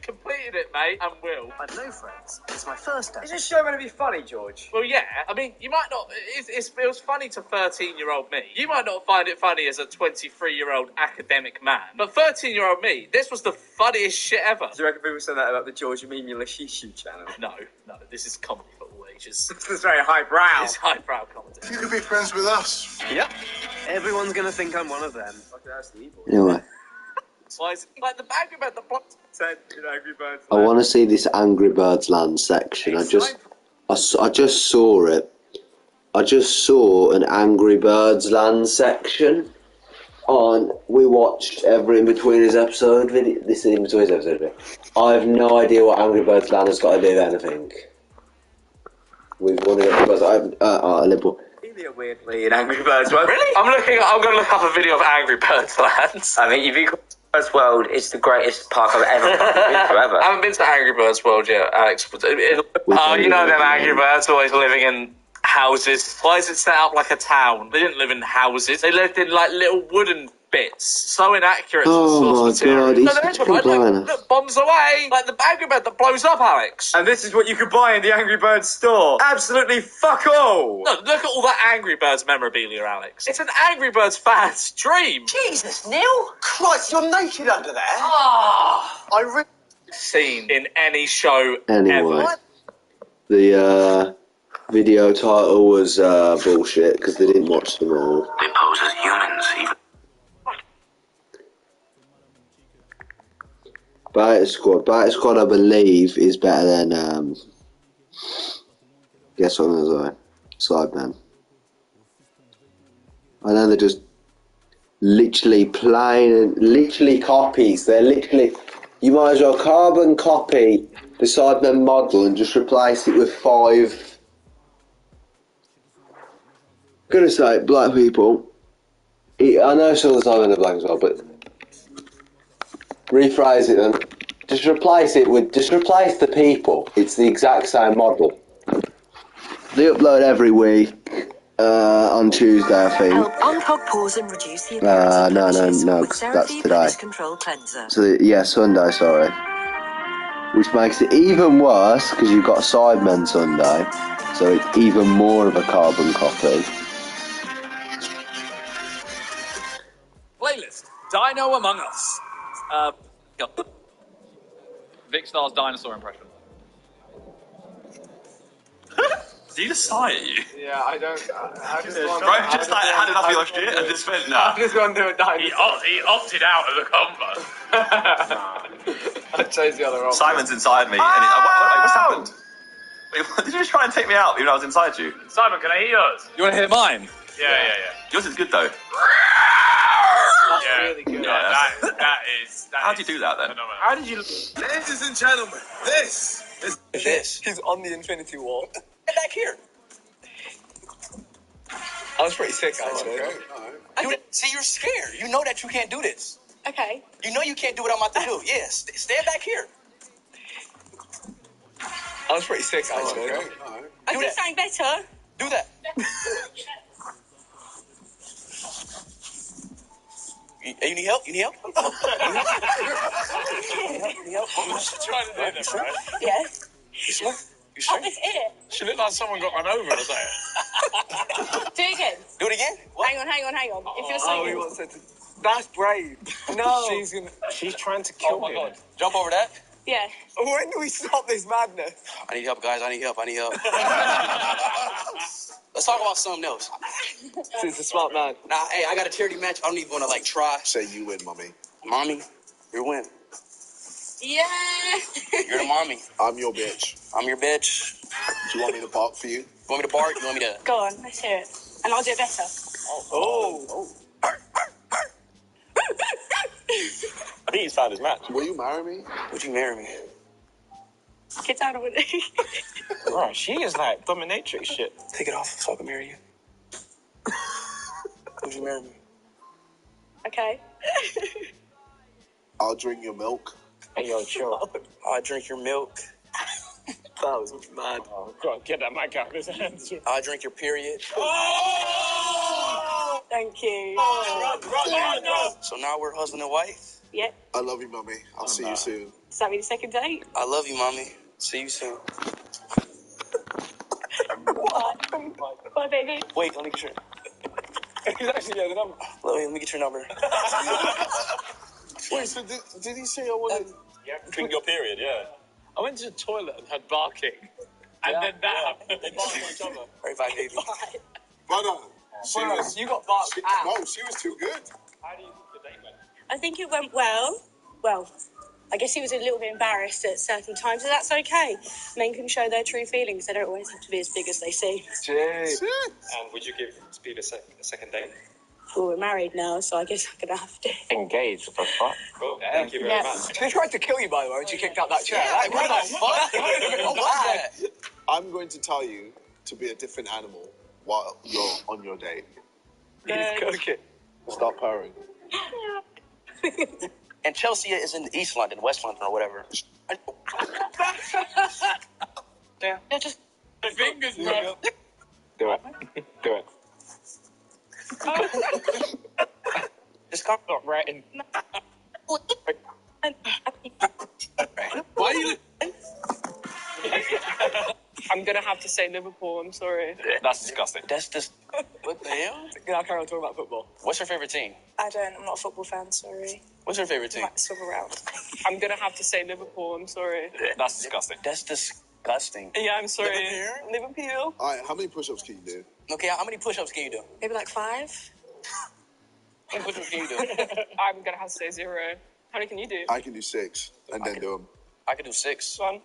Completed it, mate, and will. I have no friends. It's my first day. Is this show going to be funny, George? Well, yeah. I mean, you might not. It was funny to 13-year-old me. You might not find it funny as a 23-year-old academic man. But 13-year-old me, this was the funniest shit ever. Do you reckon people say that about the George Memulish YouTube channel? No. This is comedy for all ages. This is very highbrow. It's highbrow comedy. You could be friends with us. Yep. Everyone's going to think I'm one of them. Okay, that's the evil. Anyway, Why is it like the bag about the plot? Said in Angry Birds. I want to see this Angry Birds Land section. I just saw it. I just saw an Angry Birds Land section on. We watched every In Between His episode video. This is In Between His episode video. I have no idea what Angry Birds Land has got to do with anything. We've won it because a liberal. Weirdly in Angry Birds World. Really? I'm going to look up a video of Angry Birds Land. I mean, if you Angry Birds World, it's the greatest park I've ever been to ever. I haven't been to Angry Birds World yet, Alex. You know them Angry Birds always living in houses. Why is it set up like a town? They didn't live in houses. They lived in like little wooden bits. So inaccurate to the source material. God, he's such a complainer. Look, bombs away. Like the Angry Bird that blows up, Alex. And this is what you could buy in the Angry Birds store. Absolutely fuck all. Look at all that Angry Birds memorabilia, Alex. It's an Angry Birds fan's dream. Jesus, Neil. Christ, you're naked under there. I really... Seen in any show Anyway, ever. the video title was bullshit because they didn't watch them all. They pose as humans, even. Beta Squad, I believe, is better than guess what I'm gonna say? Sidemen. I know they're just literally copies. They're literally. You might as well carbon copy the Sidemen model and just replace it with 5. Gonna say black people. I know some of the Sidemen are black as well, but rephrase it then. Just replace the people. It's the exact same model. They upload every week on Tuesday, I think. Unclog pores and reduce the No, that's today. So Sunday, sorry. Which makes it even worse because you've got Sidemen Sunday, so it's even more of a carbon copy. Playlist. Dino Among Us. Vic Star's dinosaur impression. Did he just sigh at you? Yeah, I don't. I just want. Right, just like had enough of your shit and just went, nah. I just want to do a dinosaur. He opted out of the combo. I chose the other option. Simon's inside me. And what's happened? Wait, did you just try and take me out even though I was inside you? Simon, can I hear yours? You want to hear mine? Yeah. Yours is good though. That's really good. That is. How do you do that then? How did you? Ladies and gentlemen, this is This. He's on the Infinity Wall. Get back here. I was pretty sick, actually. okay. See, you're scared. You know that you can't do this. Okay. You know you can't do what I'm about to do. Yes, stand back here. I was pretty sick, actually. I did something better. Do that. You need help? You need help? You need help? Trying to do this, right? Yeah. You sure? You Oh, sure? that's it. She looked like someone got run over or something. Do it again. Do it again? What? Hang on. If you're Oh, he saying wants to. That's brave. No. She's trying to kill Oh my him. god. Jump over that. yeah. When do we stop this madness? I need help, guys. I need help. Let's talk about something else. He's a smart man. Nah, hey, I got a charity match. I don't even want to, try. Say you win, mommy. Mommy, you win. Yeah. You're the mommy. I'm your bitch. I'm your bitch. Do you want me to bark for you? You want me to bark? You want me to... Go on, let's hear it. And I'll do it better. Oh. I think he's found his match. Will you marry me? Would you marry me? Get down with it. Right, she is like dominatrix shit. Take it off so I can marry you. Would you marry me? Okay. I'll drink your milk. Hey, yo, chill. I drink your milk. That was mad. Oh, God, get that mic out of his hands. I drink your period. Thank you. So now we're husband and wife? Yep. I love you, mummy. I'll see you soon. Does that mean a second date? I love you, mommy. See you soon. Bye, baby. Wait, let me get your... He's actually got the number. Let me get your number. Wait, so did he say I wanted... Yeah, during your period, yeah. I went to the toilet and had barking. And then that happened. They barked at each other. Right, bye, baby. Brother, You got barked at. No, she was too good. How do you think the date went? I think it went well. Well, I guess he was a little bit embarrassed at certain times, and that's okay. Men can show their true feelings. They don't always have to be as big as they seem. And would you give Speed a second date? Well, we're married now, so I guess I'm going to have to. Engaged, what the fuck? Cool. Thank you very much. They tried to kill you, by the way, when you kicked out that chair. Yeah, What the fuck? What was that? I'm going to tell you to be a different animal while you're on your date. Stop purring. And Chelsea is in East London, West London, or whatever. Yeah, just... The fingers, Do it. Do it. This car got right in. Why are you... I'm going to have to say Liverpool, I'm sorry. That's disgusting. That's just... What the hell? Can I carry on talking about football? What's your favorite team? I'm not a football fan, sorry. What's your favorite team? Swim around. I'm going to have to say Liverpool, I'm sorry. That's disgusting. That's disgusting. Yeah, I'm sorry. Liverpool? All right, how many push-ups can you do? Okay, how many push-ups can you do? Maybe like 5? How many push-ups can you do? I'm going to have to say 0. How many can you do? I can do 6 and then do them. I can do 6. 1.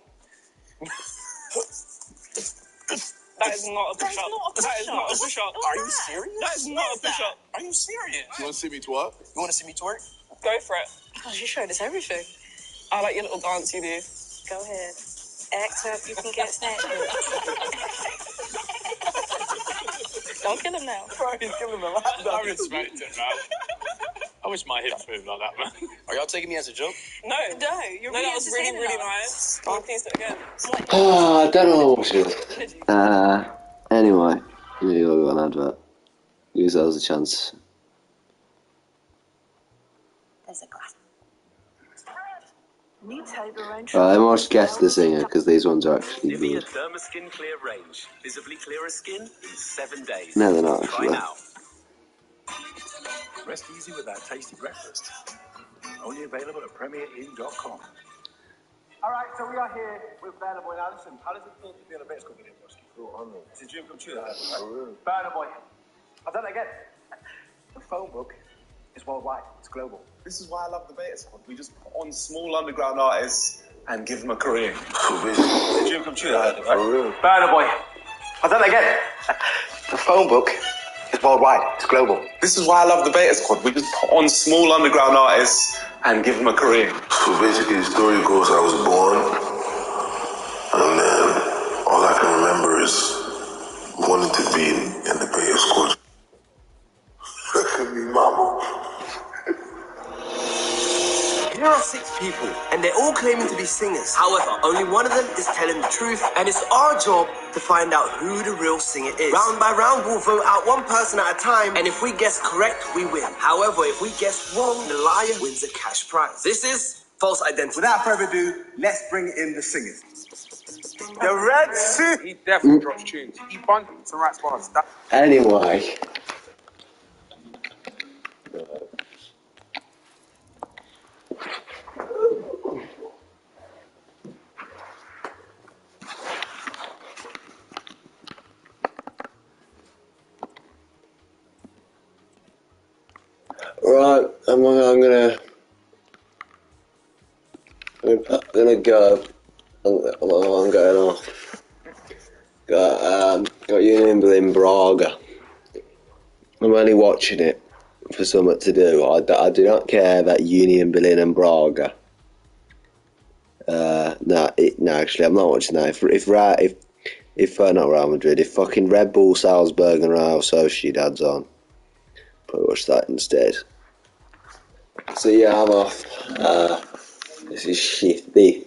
That is not a push-up. That is not a push-up. Are you serious? That is not a push-up. Are you serious? You want to see me twerk? You want to see me twerk? Go for it. Gosh, you're showing us everything. I like your little dance you do. Go ahead. Act up, you can get snatched. Don't kill him now. Bro, he's killing me. I respect it, man. I wish my hips moved like that, man. Are y'all taking me as a joke? No, you're really that was really, really nice. Oh, can you say it again? Oh, I don't know what to do. Anyway, you got an advert. Use that as a chance. There's a glass. New Toblerone. Right, I must guess the singer because these ones are actually Nivea good. Dermaskin Clear Range. Visibly clearer skin in 7 days. No, they're not Try actually. now. Rest easy with our tasty breakfast. Only available at premierinn.com. All right, so we are here with Burner Boy. Now listen, how does it feel to be on a British company? It's a dream come true. Burner Boy. I've done it again. The phone book is worldwide. It's global. This is why I love the Beta Squad. We just put on small underground artists and give them a career. It's a dream come true. Burner Boy. I've done it again. The phone book is worldwide. It's global. This is why I love the Beta Squad. We just put on small underground artists and give them a career. So basically, the story goes I was born, and then all I can remember is wanting to be in the Beta Squad. Look at me, mama. Here are 6 people, and they're all claiming to be singers. However, only one of them is telling the truth, and it's our job to find out who the real singer is. Round by round, we'll vote out one person at a time, and if we guess correct, we win. However, if we guess wrong, the liar wins a cash prize. This is False Identity. Without further ado, let's bring in the singers. The Red Sea. He definitely drops tunes. He bumped some right spots. Anyway. Right, I'm gonna go. I'm going off. Got Union Berlin Braga. I'm only watching it for something to do. I do not care that Union Berlin and Braga. No, actually, I'm not watching that. If not Real Madrid, if fucking Red Bull Salzburg and Real Sociedad's on, probably watch that instead. So yeah, I'm off. This is shit. The